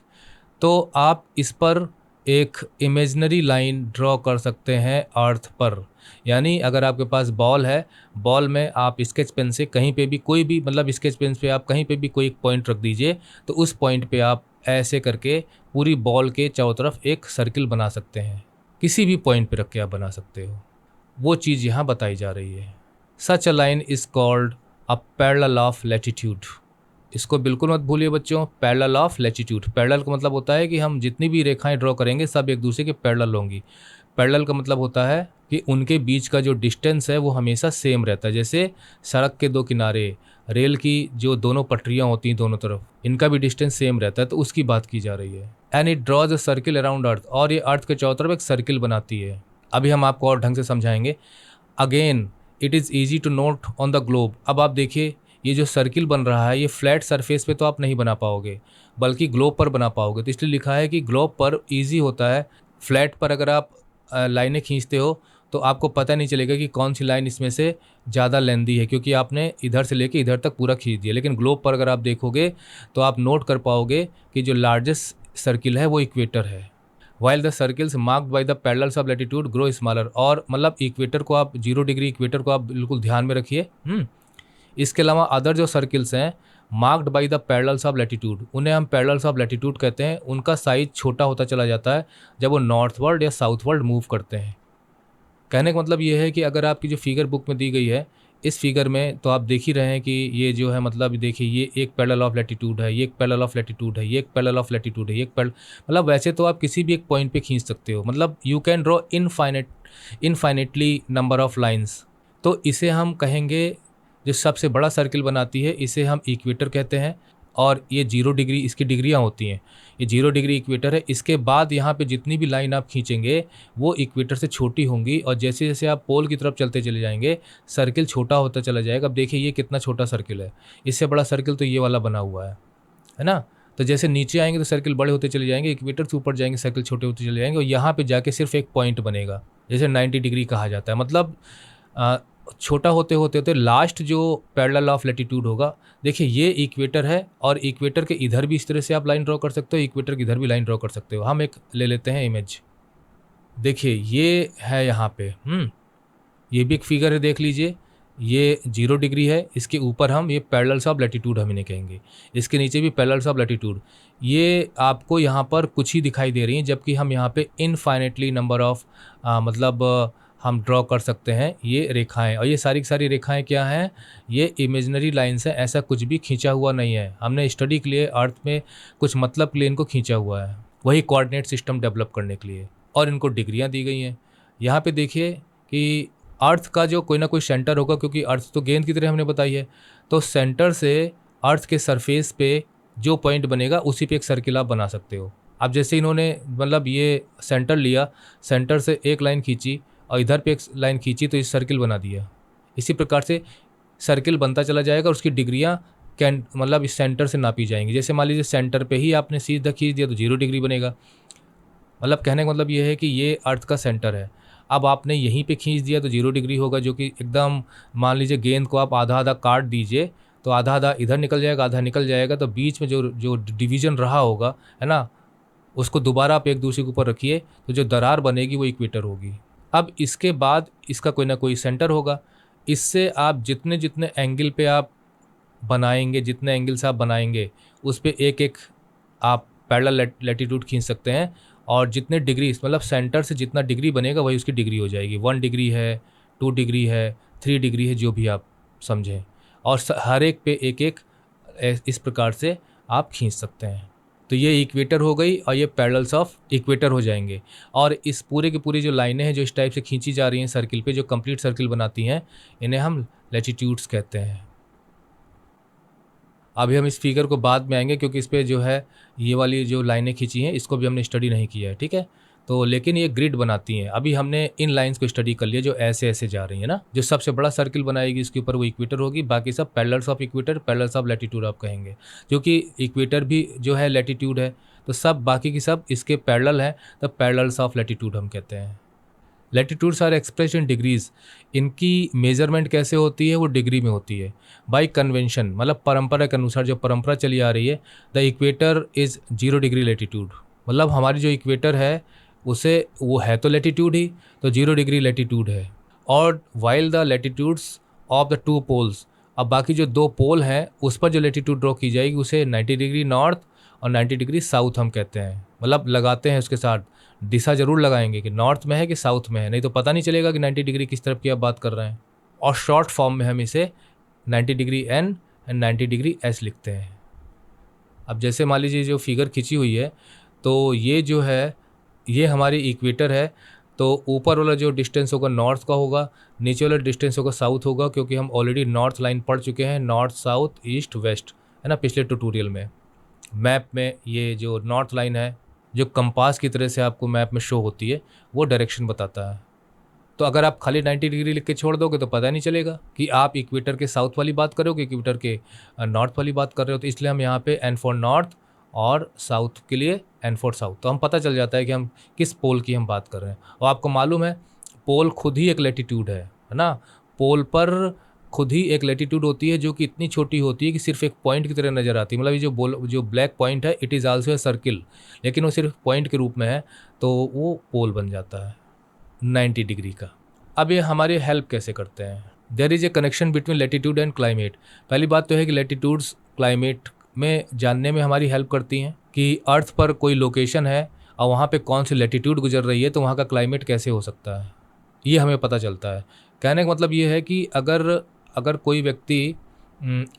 तो आप इस पर एक इमेजिनरी लाइन ड्रॉ कर सकते हैं अर्थ पर। यानी अगर आपके पास बॉल है, बॉल में आप स्केच पेन से कहीं पे भी कोई भी, मतलब स्केच पेन पे आप कहीं पे भी कोई एक पॉइंट रख दीजिए, तो उस पॉइंट पे आप ऐसे करके पूरी बॉल के चारों तरफ एक सर्किल बना सकते हैं। किसी भी पॉइंट पे रख के आप बना सकते हो। वो चीज़ यहाँ बताई जा रही है। Such a line is called a parallel of latitude. इसको बिल्कुल मत भूलिए बच्चों, पैरेलल ऑफ लैटिट्यूड। पैरेलल का मतलब होता है कि हम जितनी भी रेखाएं ड्रॉ करेंगे सब एक दूसरे के पैरेलल होंगी। पैरेलल का मतलब होता है कि उनके बीच का जो डिस्टेंस है वो हमेशा सेम रहता है। जैसे सड़क के दो किनारे, रेल की जो दोनों पटरियां होती हैं दोनों तरफ, इनका भी डिस्टेंस सेम रहता है, तो उसकी बात की जा रही है। And it draws a circle around earth, और ये अर्थ के चारों तरफ एक सर्किल बनाती है। अभी हम आपको और ढंग से समझाएंगे। Again it is easy to note on the globe. अब आप देखिए ये जो सर्किल बन रहा है ये फ्लैट सरफेस पे तो आप नहीं बना पाओगे, बल्कि ग्लोब पर बना पाओगे। तो इसलिए लिखा है कि ग्लोब पर ईजी होता है। फ्लैट पर अगर आप लाइनें खींचते हो तो आपको पता नहीं चलेगा कि कौन सी लाइन इसमें से ज़्यादा लेंदी है, क्योंकि आपने इधर से लेके इधर तक पूरा खींच दिया। लेकिन ग्लोब पर अगर आप देखोगे तो आप नोट कर पाओगे कि जो लार्जेस्ट सर्किल है वो इक्वेटर है। While the circles marked by the parallels of latitude grow smaller, और मतलब इक्वेटर को आप 0 डिग्री इक्वेटर को आप बिल्कुल ध्यान में रखिए। इसके अलावा अदर जो सर्किल्स हैं marked by the parallels of latitude, उन्हें हम पैरेलल्स ऑफ लैटिट्यूड कहते हैं। उनका साइज छोटा होता चला जाता है जब वो नॉर्थवर्ड या साउथवर्ड मूव करते हैं। कहने का मतलब ये है कि अगर आपकी जो फिगर बुक में दी गई है, इस फिगर में तो आप देख ही रहे हैं कि ये जो है, मतलब देखिए ये एक पैरेलल ऑफ लैटिट्यूड है, ये एक पैरेलल ऑफ लैटिट्यूड है, ये एक पैरेलल ऑफ लैटिट्यूड है, ये एक मतलब वैसे तो आप किसी भी एक पॉइंट पे खींच सकते हो। मतलब you can draw infinitely number of lines. तो इसे हम कहेंगे, जो सबसे बड़ा सर्किल बनाती है इसे हम इक्वेटर कहते हैं। और ये 0 डिग्री इसकी डिग्रियाँ होती हैं। ये 0 डिग्री इक्वेटर है। इसके बाद यहाँ पे जितनी भी लाइन आप खींचेंगे वो इक्वेटर से छोटी होंगी, और जैसे जैसे आप पोल की तरफ चलते चले जाएंगे सर्किल छोटा होता चला जाएगा। अब देखिए ये कितना छोटा सर्किल है, इससे बड़ा सर्किल तो ये वाला बना हुआ है ना। तो जैसे नीचे आएंगे तो सर्किल बड़े होते चले जाएंगे, इक्वेटर से ऊपर जाएंगे सर्किल छोटे होते चले जाएंगे, और यहाँ पर जाके सिर्फ एक पॉइंट बनेगा, जैसे 90 डिग्री कहा जाता है। मतलब छोटा होते होते होते लास्ट जो पैरेलल ऑफ लैटिट्यूड होगा, देखिए ये इक्वेटर है और इक्वेटर के इधर भी इस तरह से आप लाइन ड्रॉ कर सकते हो, इक्वेटर के इधर भी लाइन ड्रॉ कर सकते हो। हम एक ले लेते हैं इमेज, देखिए ये है यहाँ पे, ये भी एक फिगर है, देख लीजिए, ये 0 डिग्री है, इसके ऊपर हम ये पैरेलल्स ऑफ लैटिट्यूड हम इन्हें कहेंगे, इसके नीचे भी पैरेलल्स ऑफ लैटिट्यूड। ये आपको यहाँ पर कुछ ही दिखाई दे रही हैं, जबकि हम यहाँ पे इनफाइनेटली नंबर ऑफ मतलब हम ड्रॉ कर सकते हैं ये रेखाएं, और ये सारी की सारी रेखाएं क्या हैं, ये इमेजिनरी लाइन्स हैं, ऐसा कुछ भी खींचा हुआ नहीं है। हमने स्टडी के लिए अर्थ में कुछ मतलब के लिए इनको खींचा हुआ है, वही कोऑर्डिनेट सिस्टम डेवलप करने के लिए, और इनको डिग्रियाँ दी गई हैं। यहाँ पे देखिए कि अर्थ का जो कोई ना कोई सेंटर होगा, क्योंकि अर्थ तो गेंद की तरह हमने बताई है, तो सेंटर से अर्थ के सरफेस पे जो पॉइंट बनेगा उसी पे एक सर्किल आप बना सकते हो। अब जैसे इन्होंने मतलब ये सेंटर लिया, सेंटर से एक लाइन खींची और इधर पे एक लाइन खींची, तो इस सर्किल बना दिया। इसी प्रकार से सर्किल बनता चला जाएगा और उसकी डिग्रियाँ मतलब इस सेंटर से नापी जाएंगी। जैसे मान लीजिए सेंटर पे ही आपने सीधा खींच दिया तो 0 डिग्री बनेगा। मतलब कहने का मतलब ये है कि ये अर्थ का सेंटर है। अब आपने यहीं पे खींच दिया तो 0 डिग्री होगा, जो कि एकदम, मान लीजिए गेंद को आप आधा आधा काट दीजिए तो आधा आधा इधर निकल जाएगा, आधा निकल जाएगा, तो बीच में जो डिवीज़न रहा होगा, है ना, उसको दोबारा आप एक दूसरे के ऊपर रखिए तो जो दरार बनेगी वो इक्वेटर होगी। अब इसके बाद इसका कोई ना कोई सेंटर होगा। इससे आप जितने जितने एंगल पे आप बनाएंगे, जितने एंगल से आप बनाएंगे उस पर एक एक आप पैरेलल लैटिट्यूड खींच सकते हैं, और जितने डिग्री मतलब सेंटर से जितना डिग्री बनेगा वही उसकी डिग्री हो जाएगी। 1 डिग्री है, 2 डिग्री है, 3 डिग्री है, जो भी आप समझें, और हर एक पे एक एक इस प्रकार से आप खींच सकते हैं। तो ये इक्वेटर हो गई और ये पैरेलल्स ऑफ इक्वेटर हो जाएंगे। और इस पूरे की पूरी जो लाइनें हैं जो इस टाइप से खींची जा रही हैं सर्किल पे, जो कंप्लीट सर्किल बनाती हैं, इन्हें हम लैटिट्यूड्स कहते हैं। अभी हम इस फिगर को बाद में आएंगे, क्योंकि इस पर जो है ये वाली जो लाइनें खींची हैं इसको भी हमने स्टडी नहीं किया है, ठीक है। तो लेकिन ये ग्रिड बनाती हैं। अभी हमने इन लाइंस को स्टडी कर लिया जो ऐसे ऐसे जा रही है ना। जो सबसे बड़ा सर्किल बनाएगी इसके ऊपर वो इक्वेटर होगी, बाकी सब parallels of equator, parallels of latitude आप कहेंगे, क्योंकि इक्वेटर भी जो है लैटिट्यूड है, तो सब बाकी की सब इसके पैरेलल है, तो पैरेलल्स ऑफ लैटिट्यूड हम कहते हैं। Latitudes are express in degrees. इनकी मेजरमेंट कैसे होती है, वो डिग्री में होती है, बाई कन्वेंशन, मतलब परंपरा के अनुसार, जो परंपरा चली आ रही है। The equator is 0 degree latitude, मतलब हमारी जो इक्वेटर है उसे, वो है तो लैटिट्यूड ही, तो 0 डिग्री लैटिट्यूड है। और while the latitudes of the 2 poles, अब बाकी जो 2 पोल हैं उस पर जो लैटिट्यूड ड्रॉ की जाएगी उसे 90 डिग्री नॉर्थ और 90 डिग्री साउथ हम कहते हैं। मतलब लगाते हैं उसके साथ दिशा जरूर लगाएंगे कि नॉर्थ में है कि साउथ में है, नहीं तो पता नहीं चलेगा कि 90 डिग्री किस तरफ की आप बात कर रहे हैं। और शॉर्ट फॉर्म में हम इसे 90 degree N and 90 degree S लिखते हैं। अब जैसे मान लीजिए जो फिगर खींची हुई है, तो ये जो है ये हमारी इक्वेटर है, तो ऊपर वाला जो डिस्टेंस होगा नॉर्थ का होगा, नीचे वाला डिस्टेंस होगा साउथ होगा, क्योंकि हम ऑलरेडी नॉर्थ लाइन पढ़ चुके हैं, नॉर्थ साउथ ईस्ट वेस्ट, है ना, पिछले ट्यूटोरियल में। मैप में ये जो नॉर्थ लाइन है, जो कंपास की तरह से आपको मैप में शो होती है, वो डायरेक्शन बताता है। तो अगर आप खाली 90 डिग्री लिख के छोड़ दोगे तो पता नहीं चलेगा कि आप इक्वेटर के साउथ वाली बात कर रहे हो कि इक्वेटर के नॉर्थ वाली बात कर रहे हो। तो इसलिए हम यहाँ पे एन फॉर नॉर्थ और साउथ के लिए एन फॉर साउथ, तो हम पता चल जाता है कि हम किस पोल की हम बात कर रहे हैं। और आपको मालूम है पोल खुद ही एक लैटिट्यूड है ना। पोल पर खुद ही एक लैटिट्यूड होती है जो कि इतनी छोटी होती है कि सिर्फ एक पॉइंट की तरह नज़र आती है। मतलब ये जो ब्लैक पॉइंट है, it is also a circle, लेकिन वो सिर्फ पॉइंट के रूप में है, तो वो पोल बन जाता है 90 डिग्री का। अब ये हमारी हेल्प कैसे करते हैं? There is a connection between latitude and climate. पहली बात तो है कि लैटिट्यूड्स क्लाइमेट में जानने में हमारी हेल्प करती हैं कि अर्थ पर कोई लोकेशन है और वहाँ पे कौन सी लैटिट्यूड गुजर रही है, तो वहाँ का क्लाइमेट कैसे हो सकता है, ये हमें पता चलता है। कहने का मतलब ये है कि अगर कोई व्यक्ति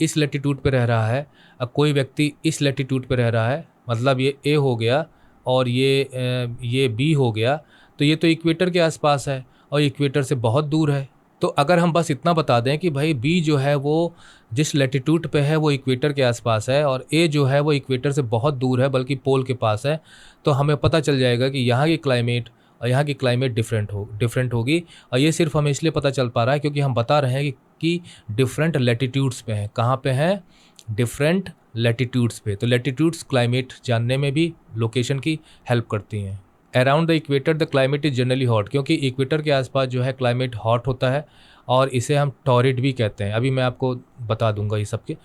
इस लैटिट्यूड पे रह रहा है, अब कोई व्यक्ति इस लैटिट्यूड पे रह रहा है, मतलब ये ए हो गया और ये बी हो गया, तो ये तो इक्वेटर के आसपास है और इक्वेटर से बहुत दूर है। तो अगर हम बस इतना बता दें कि भाई बी जो है वो जिस लैटिट्यूड पे है वो इक्वेटर के आसपास है और ए जो है वो इक्वेटर से बहुत दूर है, बल्कि पोल के पास है, तो हमें पता चल जाएगा कि यहाँ की क्लाइमेट और यहाँ की क्लाइमेट डिफरेंट होगी। और ये सिर्फ हमें इसलिए पता चल पा रहा है क्योंकि हम बता रहे हैं कि डिफरेंट लैटिट्यूड्स पे हैं। कहाँ पे हैं? डिफरेंट लैटिट्यूड्स पे। तो लैटिट्यूड्स क्लाइमेट जानने में भी लोकेशन की हेल्प करती हैं। Around the equator the climate is generally hot, क्योंकि इक्वेटर के आसपास जो है क्लाइमेट हॉट होता है और इसे हम टॉरिड भी कहते हैं। अभी मैं आपको बता दूंगा ये सबके।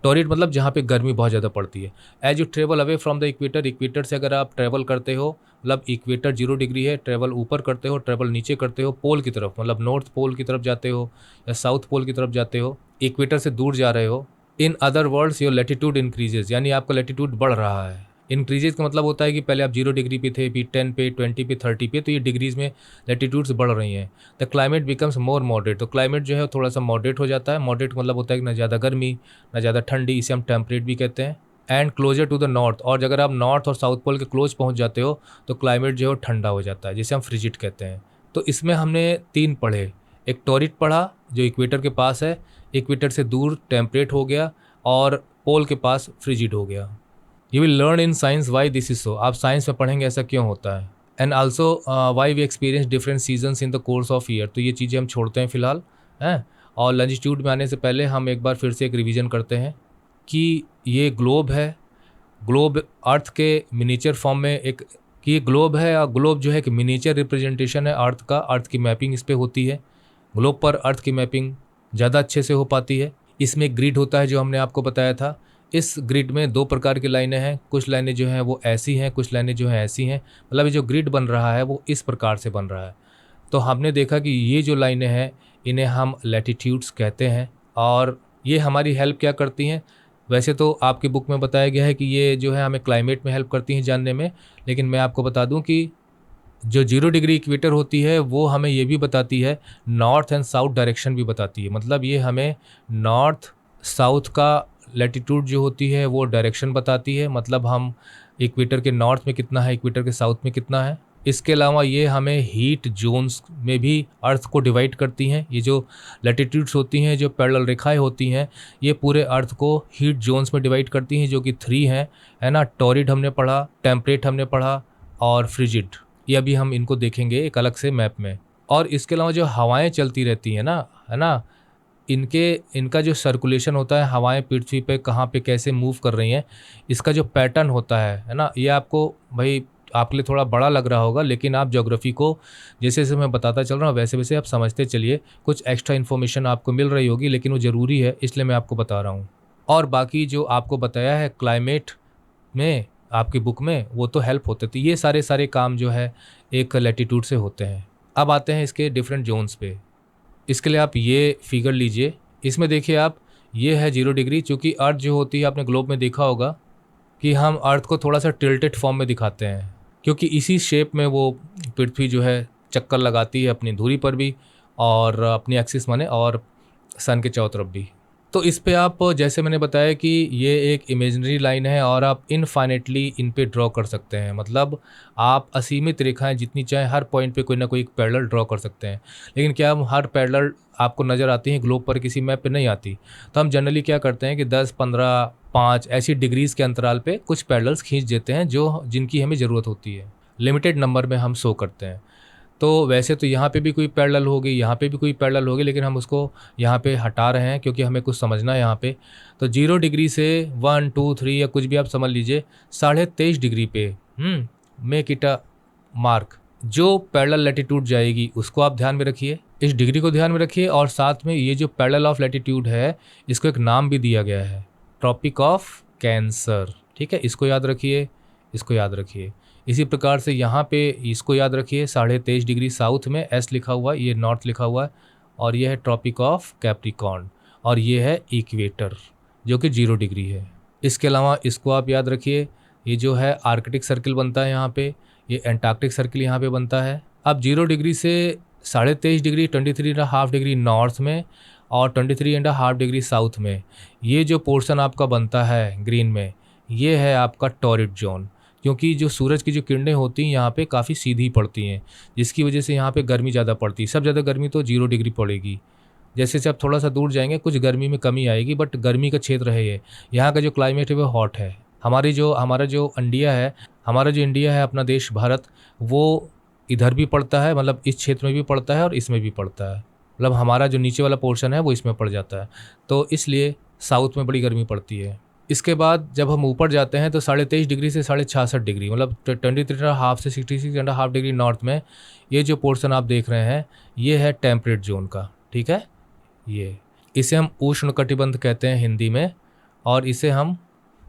टॉरिड मतलब जहाँ पे गर्मी बहुत ज़्यादा पड़ती है। As you travel away from the equator, equator से अगर आप ट्रैवल करते हो, मतलब इक्वेटर 0 डिग्री है, ट्रैवल ऊपर करते हो, ट्रैवल नीचे करते हो पोल की तरफ, मतलब नॉर्थ पोल की तरफ जाते हो या साउथ पोल की तरफ जाते हो, इक्वेटर से दूर जा रहे हो। In other words your latitude increases, यानी आपका लैटिट्यूड बढ़ रहा है। इंक्रीजेज का मतलब होता है कि पहले आप 0 डिग्री पे थे, फिर 10 पे, 20 पे, 30 पे, तो ये डिग्रीज में लैटिट्यूड्स बढ़ रही हैं। The climate becomes more moderate, तो क्लाइमेट जो है थोड़ा सा मॉडरेट हो जाता है। मॉडरेट मतलब होता है कि ना ज़्यादा गर्मी ना ज़्यादा ठंडी, इसे हम टेम्परेट भी कहते हैं। And closer to the north, और अगर आप नॉर्थ और साउथ पोल के क्लोज पहुंच जाते हो तो क्लाइमेट जो है वो ठंडा हो जाता है, जिसे हम फ्रिजिड कहते हैं। तो इसमें हमने 3 पढ़े। एक टॉरिड पढ़ा जो इक्वेटर के पास है, इक्वेटर से दूर टेम्परेट हो गया, और पोल के पास फ्रिजिड हो गया। You will learn in science why this is so, आप साइंस में पढ़ेंगे ऐसा क्यों होता है। And also why we experience different seasons in the course of year, तो ये चीज़ें हम छोड़ते हैं फिलहाल हैं। और लॉन्जिट्यूड में आने से पहले हम एक बार फिर से एक रिवीजन करते हैं कि ये ग्लोब है, ग्लोब अर्थ के मिनीचर फॉर्म में एक, कि ये ग्लोब है, और ग्लोब जो है कि मिनीचर रिप्रेजेंटेशन है अर्थ का, अर्थ की मैपिंग इस पर होती है। ग्लोब पर अर्थ की मैपिंग ज़्यादा अच्छे से हो पाती है। इसमें एक ग्रिड होता है जो हमने आपको बताया था। इस ग्रिड में 2 प्रकार की लाइनें हैं, कुछ लाइनें जो हैं वो ऐसी हैं, कुछ लाइनें जो हैं ऐसी हैं, मतलब ये जो ग्रिड बन रहा है वो इस प्रकार से बन रहा है। तो हमने देखा कि ये जो लाइनें हैं इन्हें हम लैटिट्यूड्स कहते हैं, और ये हमारी हेल्प क्या करती हैं। वैसे तो आपकी बुक में बताया गया है कि ये जो है हमें क्लाइमेट में हेल्प करती हैं जानने में, लेकिन मैं आपको बता दूं कि जो 0 डिग्री इक्वेटर होती है वो हमें ये भी बताती है, नॉर्थ एंड साउथ डायरेक्शन भी बताती है। मतलब ये हमें नॉर्थ साउथ का लैटिट्यूड जो होती है वो डायरेक्शन बताती है, मतलब हम इक्वेटर के नॉर्थ में कितना है, इक्वेटर के साउथ में कितना है। इसके अलावा ये हमें हीट जोन्स में भी अर्थ को डिवाइड करती हैं। ये जो लैटिट्यूड्स होती हैं, जो पैरेलल रेखाएं होती हैं, ये पूरे अर्थ को हीट जोन्स में डिवाइड करती हैं, जो कि 3 हैं, है ना। टॉरिड हमने पढ़ा, टेम्परेट हमने पढ़ा, और फ्रिजिड, ये अभी हम इनको देखेंगे एक अलग से मैप में। और इसके अलावा जो हवाएं चलती रहती हैं ना, है ना, इनका जो सर्कुलेशन होता है, हवाएं पृथ्वी पे कहाँ पे कैसे मूव कर रही हैं, इसका जो पैटर्न होता है ना, ये आपको भाई आपके लिए थोड़ा बड़ा लग रहा होगा, लेकिन आप ज्योग्राफी को जैसे जैसे मैं बताता चल रहा हूँ वैसे वैसे आप समझते चलिए। कुछ एक्स्ट्रा इन्फॉर्मेशन आपको मिल रही होगी, लेकिन वो ज़रूरी है, इसलिए मैं आपको बता रहा हूँ। और बाकी जो आपको बताया है क्लाइमेट में आपकी बुक में, वो तो हेल्प होते थे। ये सारे काम जो है एक लैटिट्यूड से होते हैं। अब आते हैं इसके डिफरेंट जोन्स पे। इसके लिए आप ये फिगर लीजिए, इसमें देखिए आप, ये है 0 डिग्री। चूँकि अर्थ जो होती है, आपने ग्लोब में देखा होगा कि हम अर्थ को थोड़ा सा टिल्टेड फॉर्म में दिखाते हैं, क्योंकि इसी शेप में वो पृथ्वी जो है चक्कर लगाती है अपनी धुरी पर भी, और अपनी एक्सिस माने, और सन के चारों तरफ भी। तो इस पे आप, जैसे मैंने बताया कि ये एक इमेजिनरी लाइन है, और आप इनफाइनेटली इन पे ड्रॉ कर सकते हैं। मतलब आप असीमित रेखाएं जितनी चाहें हर पॉइंट पे कोई ना कोई एक पैरेलल ड्रॉ कर सकते हैं। लेकिन क्या हम हर पैरेलल आपको नज़र आती हैं ग्लोब पर, किसी मैप पे नहीं आती। तो हम जनरली क्या करते हैं कि 10, 15, 5 ऐसी डिग्रीज़ के अंतराल पे कुछ पैरेलल्स खींच देते हैं, जो जिनकी हमें ज़रूरत होती है। लिमिटेड नंबर में हम शो करते हैं। तो वैसे तो यहाँ पे भी कोई पैरेलल होगी, यहाँ पे भी कोई पैरेलल होगी, लेकिन हम उसको यहाँ पे हटा रहे हैं क्योंकि हमें कुछ समझना है यहाँ पे। तो 0 डिग्री से 1, 2, 3 या कुछ भी आप समझ लीजिए, 23.5 डिग्री पे मेक इट अ मार्क। जो पैरेलल लैटिट्यूड जाएगी उसको आप ध्यान में रखिए, इस डिग्री को ध्यान में रखिए, और साथ में ये जो पैरेलल ऑफ लैटिट्यूड है इसको एक नाम भी दिया गया है, ट्रॉपिक ऑफ कैंसर। ठीक है, इसको याद रखिए, इसको याद रखिए। इसी प्रकार से यहाँ पे इसको याद रखिए, 23.5 डिग्री साउथ में एस लिखा हुआ है, ये नॉर्थ लिखा हुआ है, और ये है ट्रॉपिक ऑफ कैप्रिकॉर्न, और ये है इक्वेटर जो कि 0 डिग्री है। इसके अलावा इसको आप याद रखिए, ये जो है आर्कटिक सर्किल बनता है यहाँ पे, ये एंटार्क्टिक सर्किल यहाँ पे बनता है। अब 0 डिग्री से 23.5 डिग्री, 23.5 डिग्री नॉर्थ में, और 23.5 डिग्री साउथ में, ये जो पोर्शन आपका बनता है ग्रीन में, ये है आपका टॉरिड जोन। क्योंकि जो सूरज की जो किरणें होती हैं यहाँ पे काफ़ी सीधी पड़ती हैं, जिसकी वजह से यहाँ पे गर्मी ज़्यादा पड़ती है। सब ज़्यादा गर्मी तो 0 डिग्री पड़ेगी। जैसे जैसे आप थोड़ा सा दूर जाएंगे कुछ गर्मी में कमी आएगी, बट गर्मी का क्षेत्र है ये। यहाँ का जो क्लाइमेट है वो हॉट है। हमारा जो इंडिया है अपना देश भारत, वो इधर भी पड़ता है, मतलब इस क्षेत्र में भी पड़ता है और इसमें भी पड़ता है। मतलब हमारा जो नीचे वाला पोर्शन है वो इसमें पड़ जाता है, तो इसलिए साउथ में बड़ी गर्मी पड़ती है। इसके बाद जब हम ऊपर जाते हैं तो 23.5 डिग्री से 66.5 डिग्री, मतलब 23.5 से 66.5 डिग्री नॉर्थ में, ये जो पोर्शन आप देख रहे हैं ये है टेम्परेट जोन का। ठीक है, ये इसे हम उष्ण कटिबंध कहते हैं हिंदी में, और इसे हम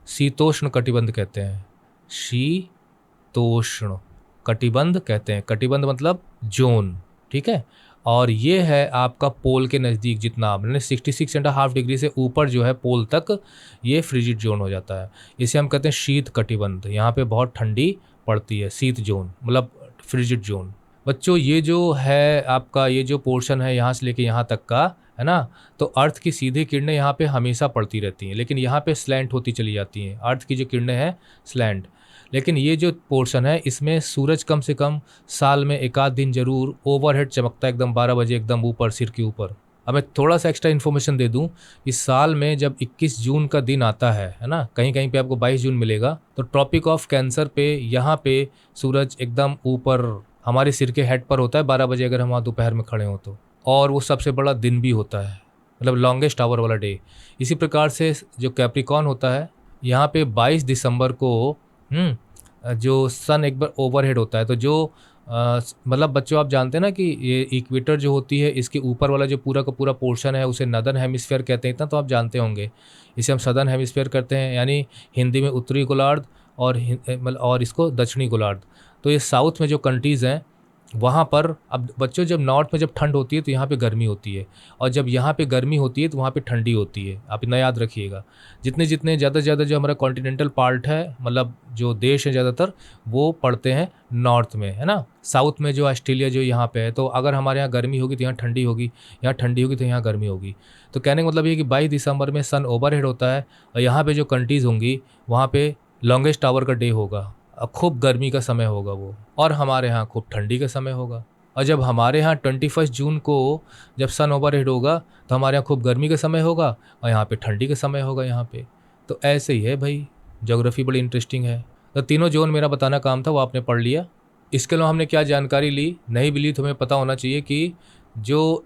शीतोष्ण कटिबंध कहते हैं। शीतोष्ण कटिबंध कहते हैं। कटिबंध मतलब जोन, ठीक है। और ये है आपका पोल के नज़दीक, जितना मैंने 66.5 डिग्री से ऊपर जो है पोल तक, ये फ्रिजिड जोन हो जाता है। इसे हम कहते हैं शीत कटिबंध। यहाँ पे बहुत ठंडी पड़ती है, शीत जोन मतलब फ्रिजिड जोन। बच्चों ये जो है आपका, ये जो पोर्शन है यहाँ से लेके यहाँ तक का, है ना, तो अर्थ की सीधी किरणें यहाँ पे हमेशा पड़ती रहती हैं, लेकिन यहाँ पे स्लैंट होती चली जाती हैं। अर्थ की जो किरणें हैं स्लैंट, लेकिन ये जो पोर्शन है इसमें सूरज कम से कम साल में एक आध दिन जरूर ओवरहेड चमकता है, एकदम 12 बजे एकदम ऊपर, सिर के ऊपर। अब मैं थोड़ा सा एक्स्ट्रा इन्फॉर्मेशन दे दूं, इस साल में जब 21 जून का दिन आता है ना, कहीं कहीं पे आपको 22 जून मिलेगा, तो ट्रॉपिक ऑफ कैंसर पे यहाँ पे सूरज एकदम ऊपर हमारे सिर के हेड पर होता है 12 बजे, अगर हम वहाँ दोपहर में खड़े हों तो। और वो सबसे बड़ा दिन भी होता है, मतलब लॉन्गेस्ट आवर वाला डे। इसी प्रकार से जो कैप्रिकॉन होता है, यहाँ पे 22 दिसंबर को जो सन एक बार ओवरहेड होता है, तो जो मतलब बच्चों आप जानते हैं ना कि ये इक्वेटर जो होती है, इसके ऊपर वाला जो पूरा का पूरा पोर्शन है उसे नदर्न हेमिस्फीयर कहते हैं। इतना तो आप जानते होंगे। इसे हम सदर्न हेमिस्फीयर करते हैं, यानी हिंदी में उत्तरी गोलार्ध, और इसको दक्षिणी गोलार्ध। तो ये साउथ में जो कंट्रीज़ हैं वहाँ पर, अब बच्चों जब नॉर्थ में जब ठंड होती है तो यहाँ पे गर्मी होती है, और जब यहाँ पे गर्मी होती है तो वहाँ पे ठंडी होती है। आप इतना याद रखिएगा। जितने जितने ज़्यादा से ज़्यादा जो हमारा कॉन्टिनेंटल पार्ट है, मतलब जो देश है ज़्यादातर, वो पड़ते हैं नॉर्थ में, है ना। साउथ में जो ऑस्ट्रेलिया जो यहाँ पे है, तो अगर हमारे यहाँ गर्मी होगी तो यहाँ ठंडी होगी, यहाँ ठंडी होगी तो यहाँ गर्मी होगी। तो कहने का मतलब ये कि 22 दिसंबर में सन ओवरहेड होता है, और यहाँ पे जो कंट्रीज़ होंगी वहाँ पे लॉन्गेस्ट आवर का डे होगा, खूब गर्मी का समय होगा वो, और हमारे यहाँ खूब ठंडी का समय होगा। और जब हमारे यहाँ 21 जून को जब सन ओवरहेड होगा तो हमारे यहाँ खूब गर्मी का समय होगा, और यहाँ पे ठंडी का समय होगा यहाँ पे। तो ऐसे ही है भाई, ज्योग्राफी बड़ी इंटरेस्टिंग है। तो तीनों जोन मेरा बताना काम था, वो आपने पढ़ लिया। इसके अलावा हमने क्या जानकारी ली, नहीं भी ली तो हमें पता होना चाहिए कि जो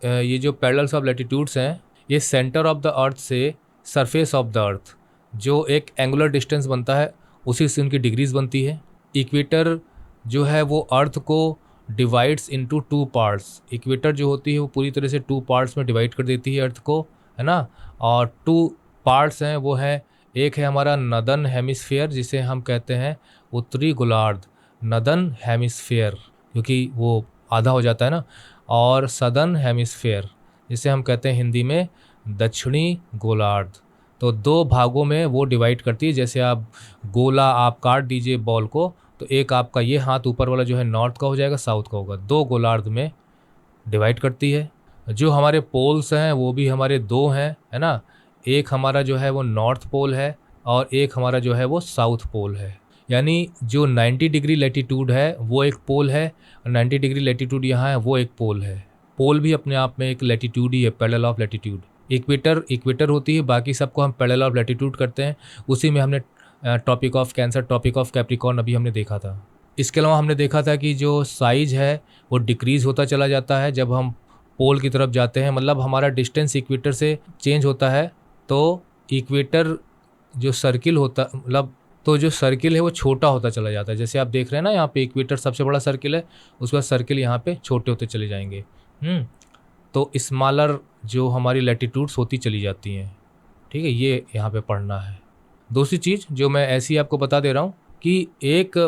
ये जो पैरेलल्स ऑफ लैटिट्यूड्स हैं, ये सेंटर ऑफ द अर्थ से सरफेस ऑफ द अर्थ जो एक एंगुलर डिस्टेंस बनता है, उसी से उनकी डिग्रीज बनती है। इक्वेटर जो है वो अर्थ को डिवाइड्स इनटू 2 पार्ट्स। इक्वेटर जो होती है वो पूरी तरह से 2 पार्ट्स में डिवाइड कर देती है अर्थ को, है ना। और 2 पार्ट्स हैं, वो है, एक है हमारा नदर्न हेमिस्फीयर जिसे हम कहते हैं उत्तरी गोलार्ध, नदर्न हेमिस्फीयर क्योंकि वो आधा हो जाता है ना, और सदर्न हेमिस्फीयर जिसे हम कहते हैं हिंदी में दक्षिणी गोलार्ध। तो 2 भागों में वो डिवाइड करती है। जैसे आप गोला आप काट दीजिए बॉल को, तो एक आपका ये हाथ ऊपर वाला जो है नॉर्थ का हो जाएगा, साउथ का होगा। 2 गोलार्ध में डिवाइड करती है। जो हमारे पोल्स हैं वो भी हमारे 2 हैं, है ना। एक हमारा जो है वो नॉर्थ पोल है, और एक हमारा जो है वो साउथ पोल है। यानी जो 90 डिग्री लैटिट्यूड है वो एक पोल है, और 90 डिग्री लैटिट्यूड यहाँ है वो एक पोल है। पोल भी अपने आप में एक लैटिट्यूड ही है, पैरेलल ऑफ लैटिट्यूड। इक्वेटर होती है, बाकी सबको हम पैरेलल ऑफ लैटिट्यूड करते हैं। उसी में हमने topic of cancer, topic of Capricorn अभी हमने देखा था। इसके अलावा हमने देखा था कि जो साइज है वो डिक्रीज़ होता चला जाता है जब हम पोल की तरफ जाते हैं, मतलब हमारा डिस्टेंस इक्वेटर से चेंज होता है। तो इक्वेटर जो सर्किल होता, मतलब तो जो सर्किल है वो छोटा होता चला जाता है। जैसे आप देख रहे हैं ना, यहाँ पे इक्वेटर सबसे बड़ा सर्किल है, उसके बाद सर्किल यहाँ पे छोटे होते चले जाएंगे। तो स्मॉलर जो हमारी लैटिट्यूड्स होती चली जाती हैं, ठीक है, ये यहाँ पे पढ़ना है। दूसरी चीज़ जो मैं ऐसी ही आपको बता दे रहा हूँ कि एक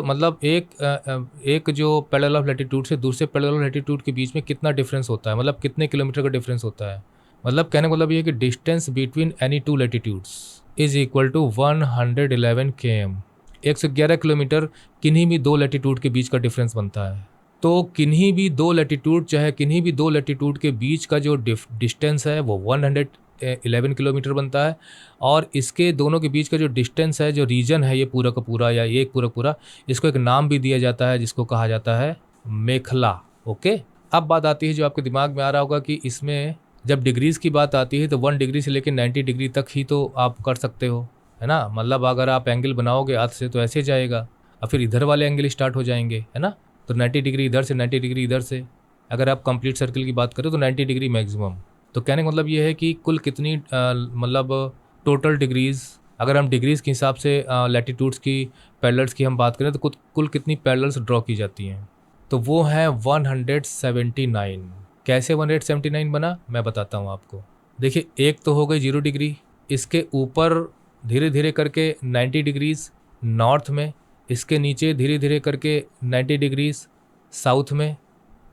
जो पैरेलल ऑफ लैटिट्यूड से दूसरे पैरेलल ऑफ लैटिट्यूड के बीच में कितना डिफरेंस होता है, मतलब कितने किलोमीटर का डिफरेंस होता है। मतलब कहने का मतलब ये है कि distance between any 2 latitudes is equal to 111 km। 111 kilometre किन्हीं भी 2 लैटिट्यूड के बीच का डिफरेंस बनता है। तो किन्हीं भी 2 लैटिट्यूड, चाहे किन्हीं भी 2 लैटिट्यूड के बीच का जो डिस्टेंस है वो 111 किलोमीटर बनता है। और इसके दोनों के बीच का जो डिस्टेंस है, जो रीजन है ये पूरा का पूरा, या ये पूरा, इसको एक नाम भी दिया जाता है जिसको कहा जाता है मेखला। ओके, अब बात आती है जो आपके दिमाग में आ रहा होगा कि इसमें जब डिग्रीज़ की बात आती है तो 1 डिग्री से लेकर 90 डिग्री तक ही तो आप कर सकते हो, है ना। मतलब अगर आप एंगल बनाओगे हाथ से तो ऐसे जाएगा, और फिर इधर वाले एंगल स्टार्ट हो जाएंगे, है ना। तो 90 डिग्री इधर से, 90 डिग्री इधर से। अगर आप कंप्लीट सर्किल की बात करें तो 90 डिग्री मैक्सिमम। तो कहने का मतलब ये है कि कुल कितनी मतलब टोटल डिग्रीज़, अगर हम डिग्रीज़ के हिसाब से लैटिट्यूड्स की, पैरेलल्स की हम बात करें तो कुल कितनी पैरेलल्स ड्रॉ की जाती हैं, तो वो है 179। कैसे 179 बना मैं बताता हूँ आपको। देखिए, एक तो हो गई 0 डिग्री, इसके ऊपर धीरे धीरे करके 90 डिग्रीज़ नॉर्थ में, इसके नीचे धीरे धीरे करके 90 डिग्रीज़ साउथ में,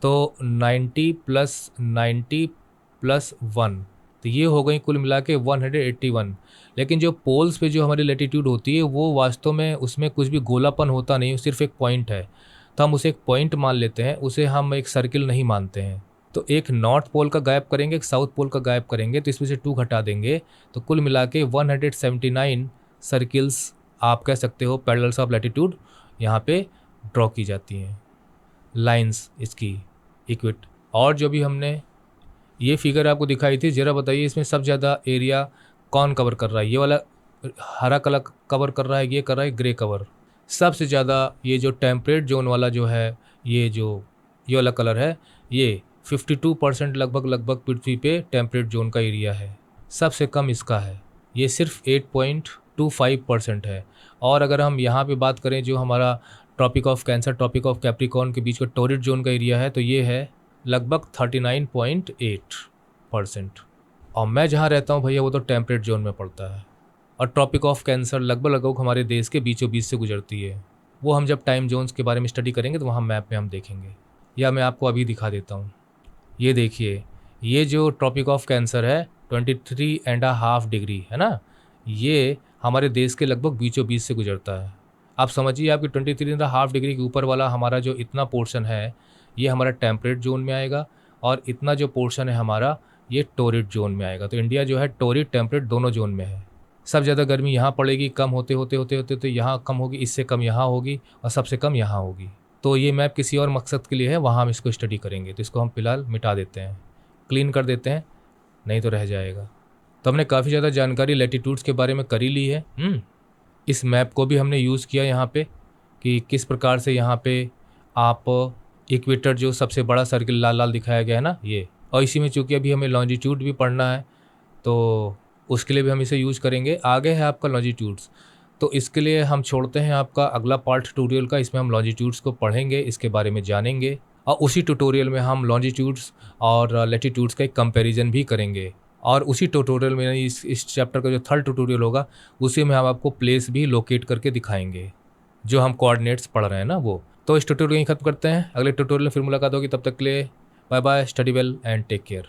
तो 90 प्लस 90 प्लस 1, तो ये हो गई कुल मिला के 181। लेकिन जो पोल्स पे जो हमारी लैटिट्यूड होती है वो वास्तव में उसमें कुछ भी गोलापन होता नहीं, सिर्फ एक पॉइंट है, तो हम उसे एक पॉइंट मान लेते हैं, उसे हम एक सर्किल नहीं मानते हैं। तो एक नॉर्थ पोल का गायब करेंगे, एक साउथ पोल का गायब करेंगे, तो इसमें से 2 घटा देंगे, तो कुल मिला के 179 सर्किल्स आप कह सकते हो पैरेलल्स ऑफ लैटिट्यूड यहाँ पे ड्रॉ की जाती हैं, लाइंस इसकी इक्विट। और जो भी हमने ये फिगर आपको दिखाई थी, ज़रा बताइए इसमें सबसे ज़्यादा एरिया कौन कवर कर रहा है? ये वाला हरा कलर कवर कर रहा है, ये कर रहा है ग्रे कवर। सबसे ज़्यादा ये जो टेम्परेट जोन वाला जो है, ये वाला कलर है, ये 52% लगभग पृथ्वी पे टेम्परेट जोन का एरिया है। सबसे कम इसका है, ये सिर्फ 8.25% है। और अगर हम यहाँ पे बात करें जो हमारा Tropic of Cancer, Tropic of Capricorn के बीच का टोरिड जोन का एरिया है, तो ये है लगभग 39.8%। और मैं जहाँ रहता हूँ भैया वो तो टेम्परेट जोन में पड़ता है। और ट्रॉपिक ऑफ कैंसर लगभग हमारे देश के बीचों बीच से गुजरती है। वो हम जब टाइम जोन्स के बारे में स्टडी करेंगे तो वहाँ मैप में हम देखेंगे, या मैं आपको अभी दिखा देता हूँ। ये देखिए, ये जो ट्रॉपिक ऑफ कैंसर है 23.5 डिग्री है ना, ये हमारे देश के लगभग बीचों बीच से गुजरता है। आप समझिए आपकी 23.5 डिग्री के ऊपर वाला हमारा जो इतना पोर्शन है ये हमारा टेम्परेट जोन में आएगा, और इतना जो पोर्शन है हमारा ये टोरिड जोन में आएगा। तो इंडिया जो है टोरिड टेम्परेट दोनों जोन में है। सब ज़्यादा गर्मी यहाँ पड़ेगी, कम होते होते तो यहाँ कम होगी, इससे कम यहाँ होगी, और सबसे कम यहाँ होगी। तो ये मैप किसी और मकसद के लिए है, वहाँ हम इसको स्टडी करेंगे। तो इसको हम फिलहाल मिटा देते हैं, क्लीन कर देते हैं, नहीं तो रह जाएगा। तो हमने काफ़ी ज़्यादा जानकारी लैटिट्यूड्स के बारे में करी ली है। इस मैप को भी हमने यूज़ किया यहाँ पे कि किस प्रकार से यहाँ पे आप इक्वेटर जो सबसे बड़ा सर्किल लाल लाल दिखाया गया है ना ये, और इसी में चूँकि अभी हमें लॉन्जिट्यूड भी पढ़ना है तो उसके लिए भी हम इसे यूज़ करेंगे। आगे है आपका लॉन्जिट्यूड्स, तो इसके लिए हम छोड़ते हैं आपका अगला पार्ट ट्यूटोरियल का। इसमें हम लॉन्जिट्यूड्स को पढ़ेंगे, इसके बारे में जानेंगे, और उसी ट्यूटोरियल में हम लॉन्जिट्यूड्स और लैटिट्यूड्स का एक कंपैरिजन भी करेंगे। और उसी ट्यूटोरियल में इस चैप्टर का जो थर्ड ट्यूटोरियल होगा उसी में हम आपको प्लेस भी लोकेट करके दिखाएंगे, जो हम कोऑर्डिनेट्स पढ़ रहे हैं ना वो। तो इस ट्यूटोरियल यहीं खत्म करते हैं, अगले ट्यूटोरियल में फिर मुलाकात होगी। तब तक के लिए bye bye, study well and take care.